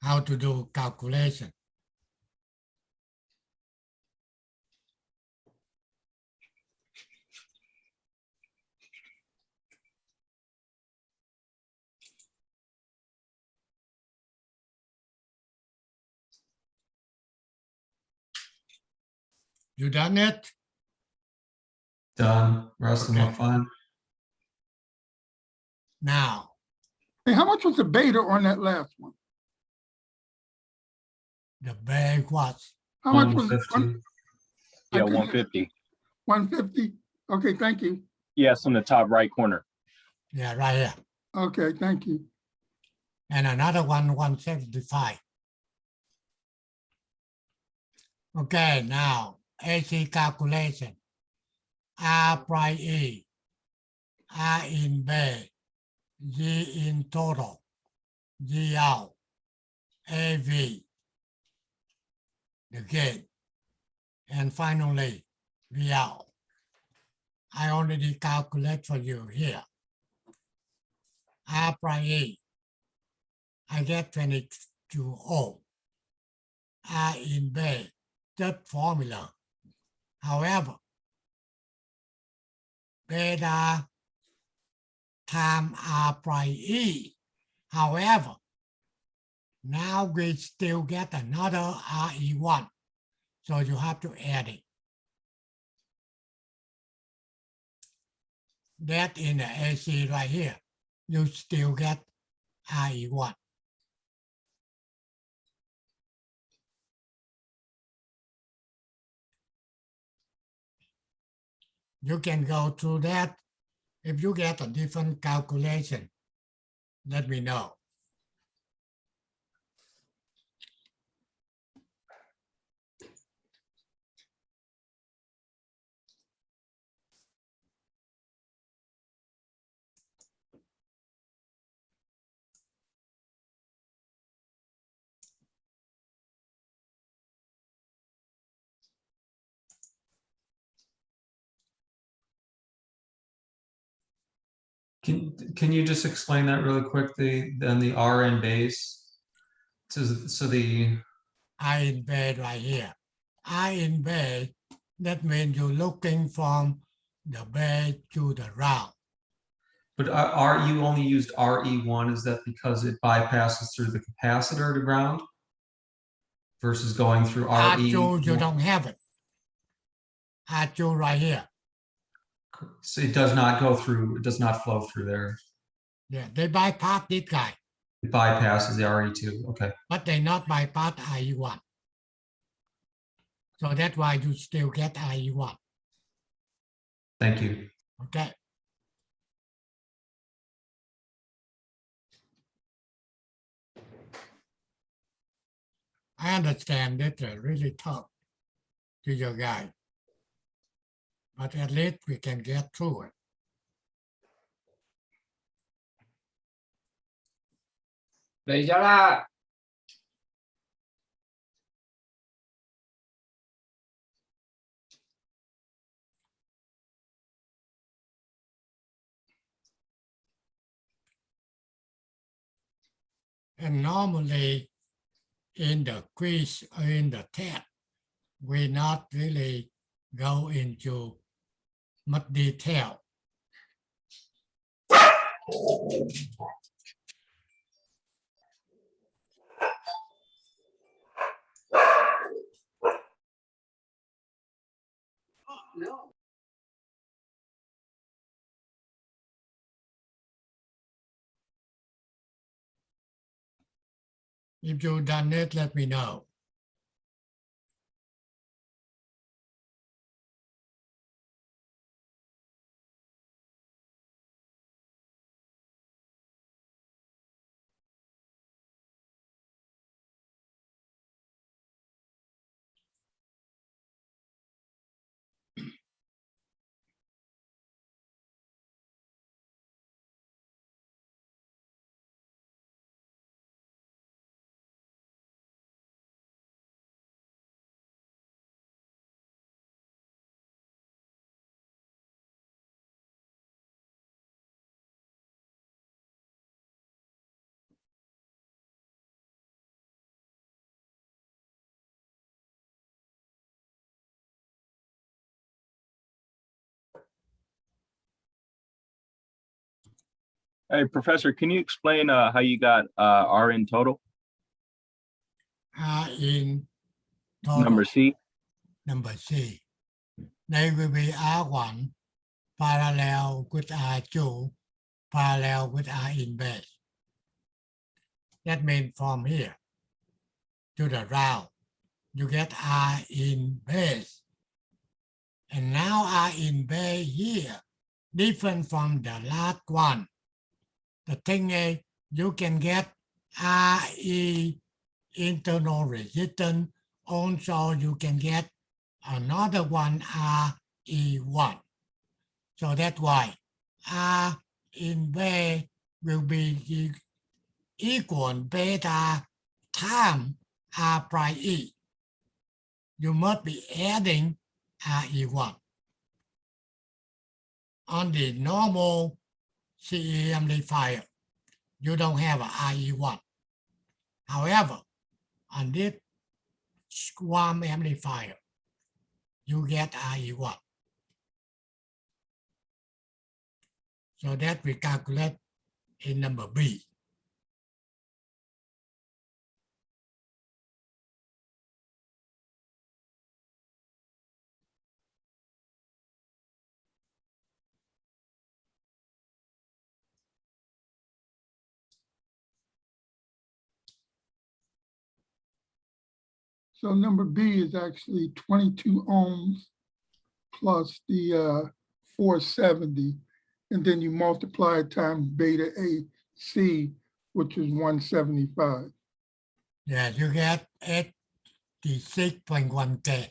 how to do calculation. You done it? Done. Rest of them Okay. look fine. Now, Hey, how much was the beta on that last one? the big was How much was 150. I Yeah, couldn't- 150. 150? Okay, thank you. Yes, on the top right corner. yeah, right here. Okay, thank you. And another one, 175. Okay, now AC calculation. R prime E, R in B, G in total, G out, AV, the gain, and finally, V out. I already calculate for you here. R prime E, I get 22 ohm. R in B, that formula. However, beta time R prime E. However, now we still get another RE1. So you have to add it. That in the AC right here, you still get RE1. You can go through that. If you get a different calculation, let me know. Can you just explain that really quick? Then the R in base. So the I in bed right here. I in bed, that means you're looking from the bed to the round. but you only used RE1. Is that because it bypasses through the capacitor to ground versus going through I RE? choose you don't have it. I choose right here. So it does not go through. It does not flow through there. Yeah, they bypass this guy, It bypasses the RE2. Okay. but they not bypass IE1. So that's why you still get IE1. Thank you. Okay. I understand it's really tough to your guy, but at least we can get through it. Về cho là And normally in the quiz or in the test, we not really go into much detail. If you done it, let me know. Hey, Professor, can you explain how you got R in total? In total, Number C? number C. They will be R1 parallel with R2 parallel with R in base. That means from here to the round, you get R in base. And now R in base here, different from the last one. The thing is, you can get RE internal resistance. Also, you can get another one RE1. So that's why R in base will be equal beta times R prime E. You must be adding RE1. On the normal CE amplifier, you don't have a RE1. However, on this swarm amplifier, you get RE1. So that we calculate in number B. So number B is actually 22 ohms plus the 470. And then you multiply it times beta AC, which is 175. Yes, you get 86.1K.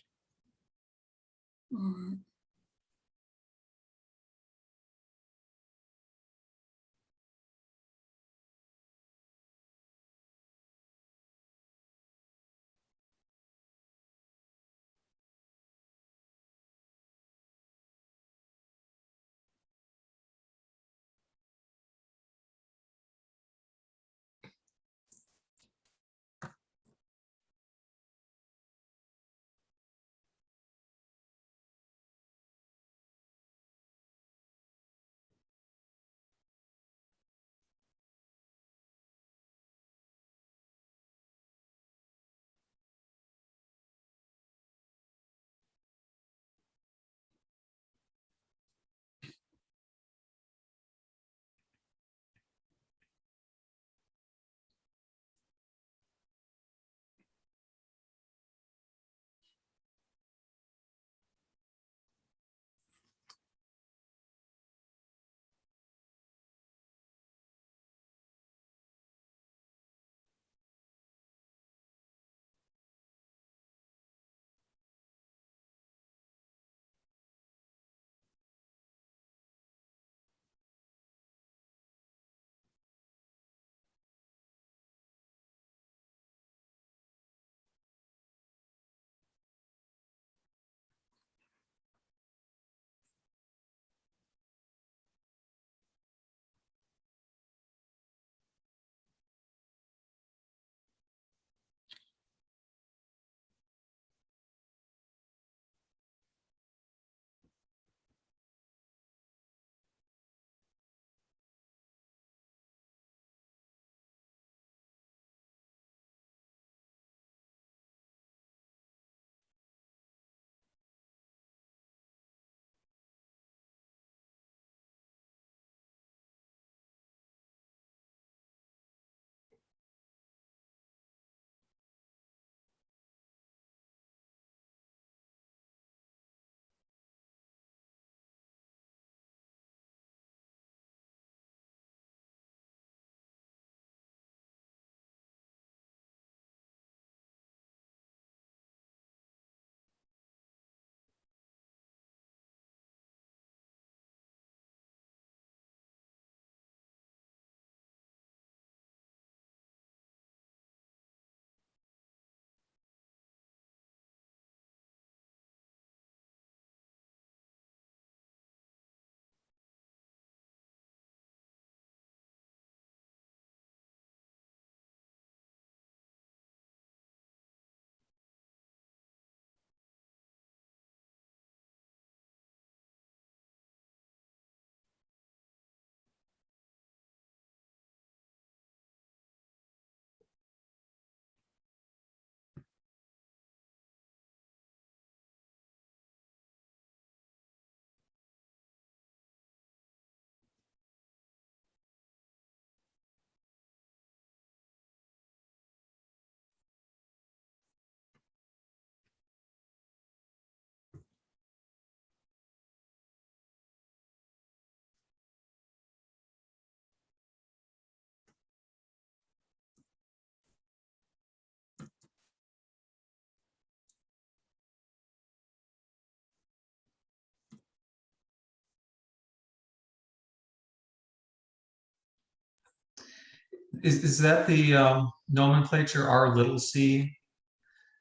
Is that the nomenclature R little c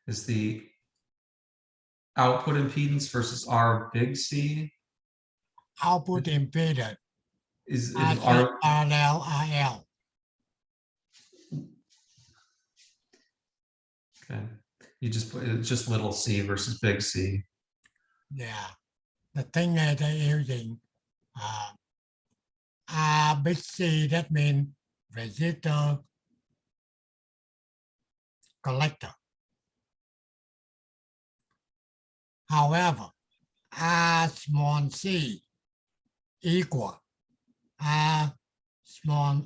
is the output impedance versus R big C? Output impedance, Is RC R parallel RL. okay? You just put it's just little c versus big C. Yeah, the thing that they're using R big C, that means resistor collector. However, R small c equal R small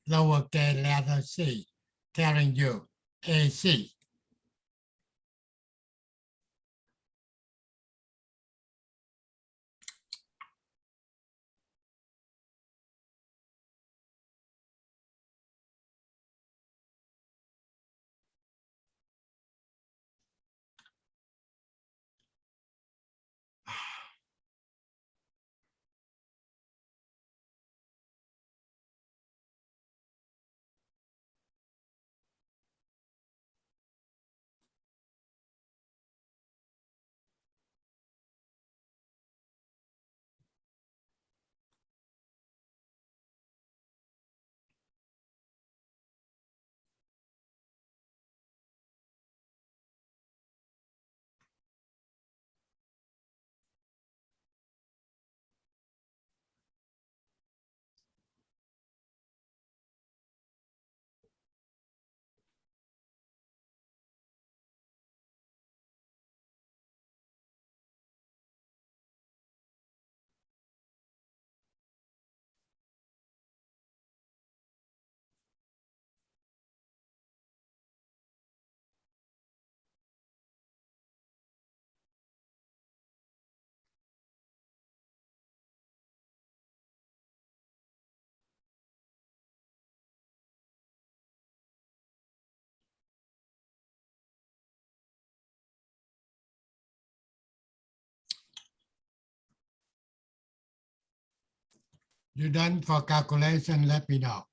lowercase letter c, telling you AC. You done for calculation, let me know.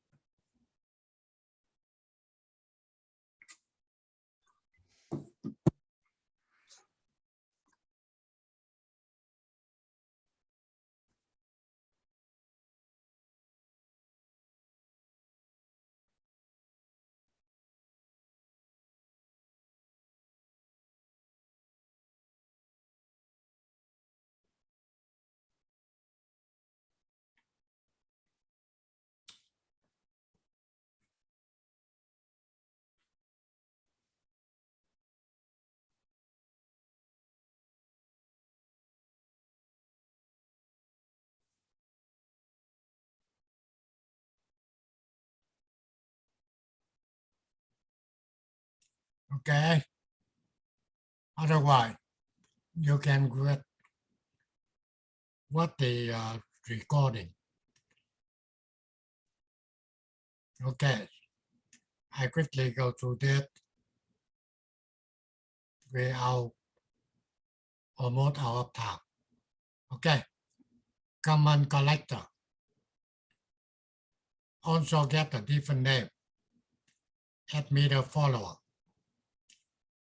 Okay. Otherwise, you can get what the recording. Okay. I quickly go through that. We are almost out of time. Okay. Common collector. Also get a different name. Admitter follower.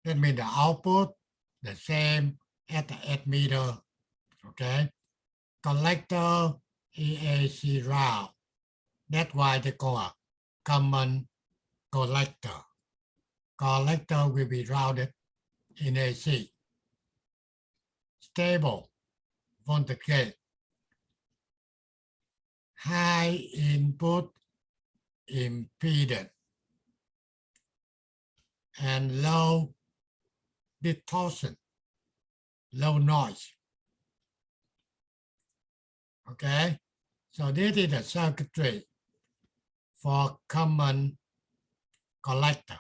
That means the output the same as the admitter. Okay. Collector EAC route. That's why they call it common collector. Collector will be routed in AC. Stable voltage gate. High input impedance and low distortion, low noise. Okay, so this is the circuitry for common collector.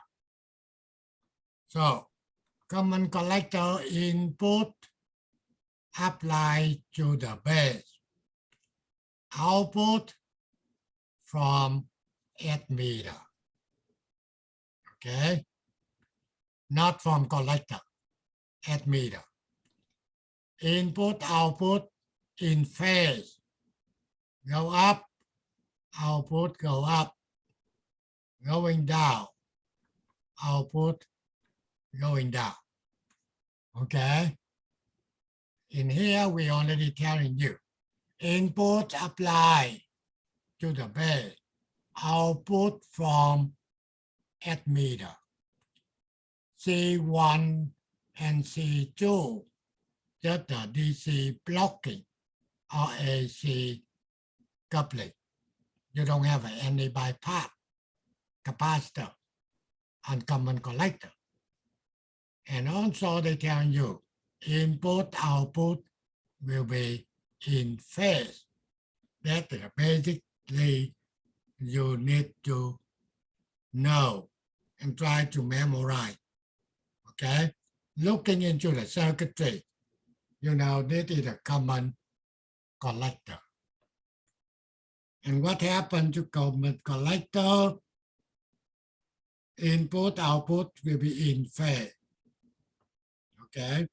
So common collector input apply to the base, output from admitter. Okay, not from collector, admitter. Input output in phase, go up, output go up, going down, output going down. Okay. In here, we already telling you, input apply to the base, output from admitter. C1 and C2, just the DC blocking or AC coupling. You don't have any bypass capacitor and common collector. And also they tell you input output will be in phase. That is basically you need to know and try to memorize. Okay, looking into the circuitry, you know this is a common collector. And what happened to common collector? Input output will be in phase. Okay,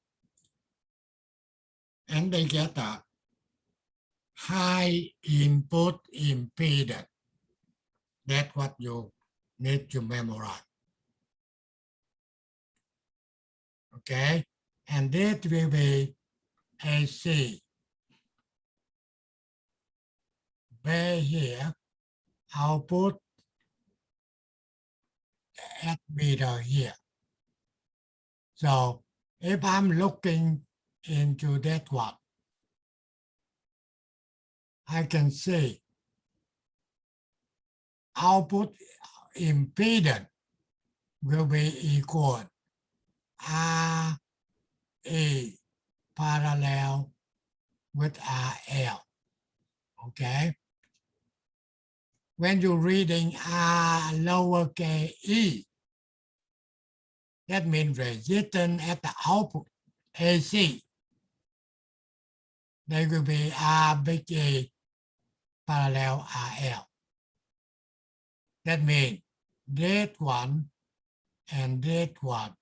and they get a high input impedance. That's what you need to memorize. Okay, and this will be AC. Bay here, output admitter here. So if I'm looking into that one, I can see output impedance will be equal RA parallel with RL. Okay. When you're reading R lowercase e, that means resistance at the output AC. They will be R big A parallel RL. That means that one and that one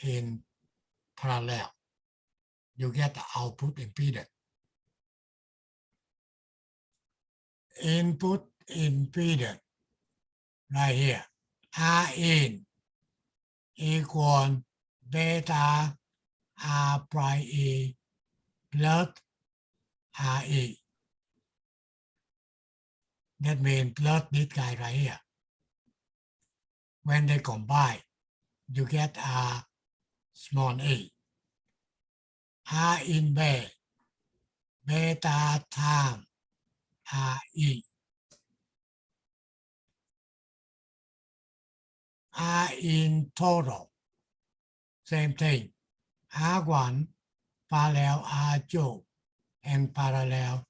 in parallel. You get the output impedance. Input impedance right here. R in equal beta R prime E plus RE. That means plus this guy right here. When they combine, you get R small e. R in beta times RE. R in total, same thing. R1 parallel R2 and parallel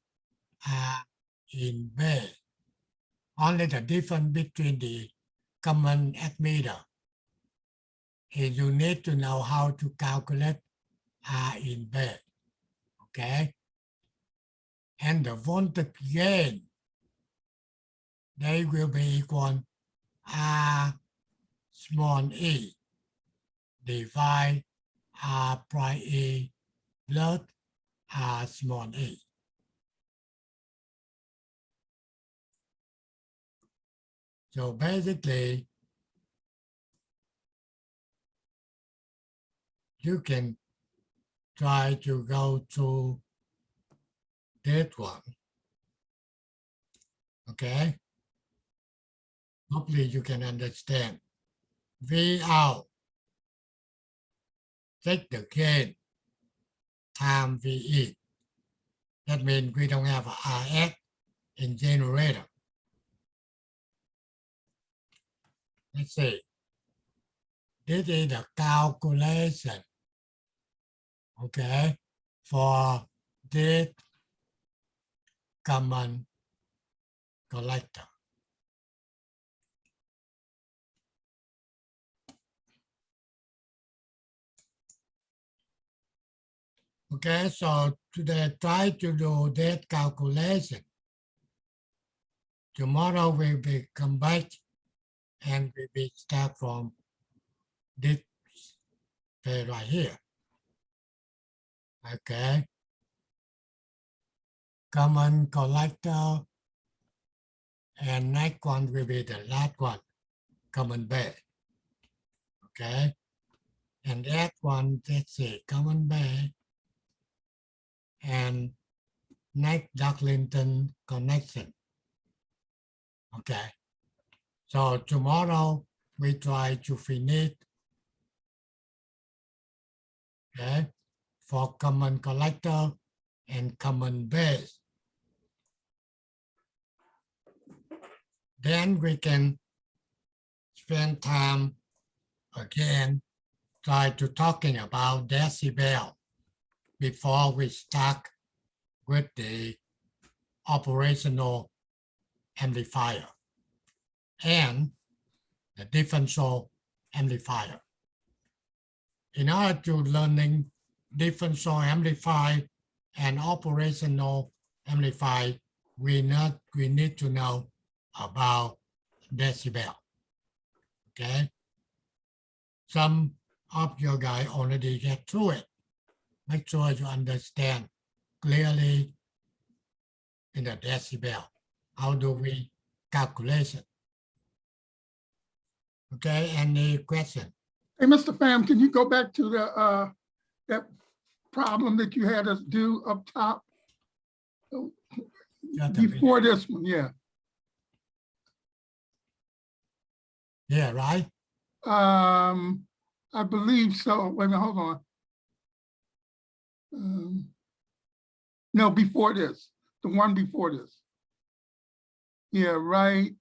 R in base. Only the difference between the common admitter is you need to know how to calculate R in base. Okay? And the voltage gain, they will be equal R small e divide R prime E plus R small e. So basically, you can try to go to that one. Okay? Hopefully you can understand. V out, take the gain time V in. That means we don't have a RX in generator. Let's see. This is the calculation, okay, for this common collector. Okay, so today try to do that calculation. Tomorrow we will come back and we will start from this page right here. Okay. Common collector, and next one will be the last one. common base. Okay, and that one, let's see, common base and next Darlington connection. Okay, so tomorrow we try to finish, okay, for common collector and common base. Then we can spend time again, try to talking about decibel before we start with the operational amplifier and the differential amplifier. In order to learning differential amplifier and operational amplifier, we need to know about decibel. Okay. Some of your guys already get through it. Make sure you understand clearly in the decibel. How do we calculate it? Okay, any question? Hey, Mr. Pham, can you go back to the, that problem that you had us do up top? Just a minute. Before this one, yeah. Yeah, right? I believe so. Wait a minute, hold on. No, before this, the one before this. Yeah, right.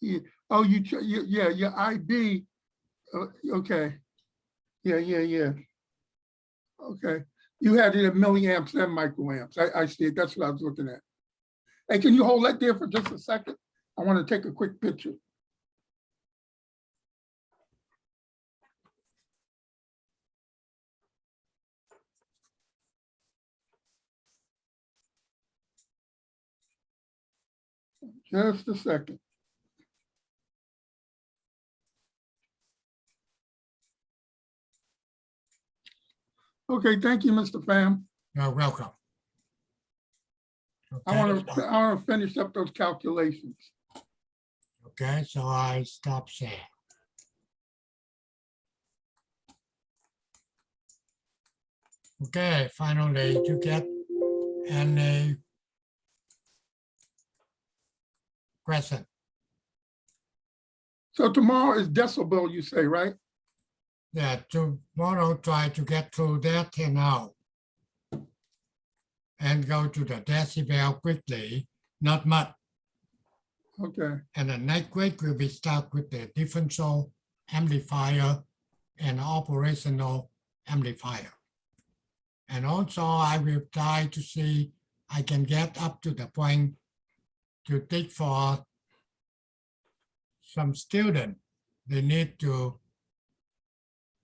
Yeah. Oh, yeah, your IB. Okay. Yeah. Okay. You had it at milliamps and microamps. I see it. That's what I was looking at. Hey, can you hold that there for just a second? I want to take a quick picture. Just a second. Okay, thank you, Mr. Pham. You're welcome. I want to finish up those calculations. Okay, so I stop share. Okay, finally, you get any question? So tomorrow is decibel, you say, right? Yeah, tomorrow try to get through that and now. And go to the decibel quickly, not much. Okay. And the next week will be start with the differential amplifier and operational amplifier. And also I will try to see I can get up to the point to take for some student. They need to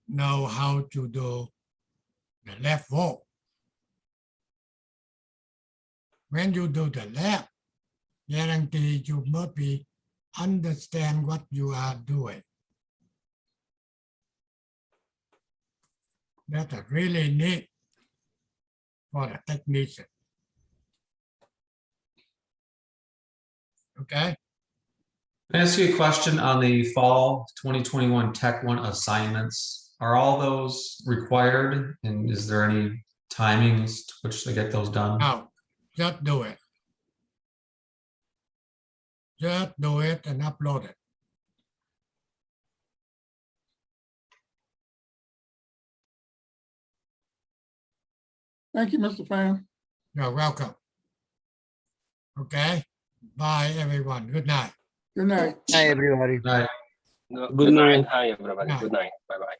know how to do the left volt. When you do the left, guarantee you must be understand what you are doing. That's a really neat for the technician. Okay. Can I ask you a question on the fall 2021 Tech 1 assignments? Are all those required? And is there any timings to which they get those done? Now, just do it. Just do it and upload it. Thank you, Mr. Pham. You're welcome. Okay. Bye, everyone. Good night. Good night. Hi, everybody. Right. Good night. Hi, everybody. Night. Good night. Bye-bye.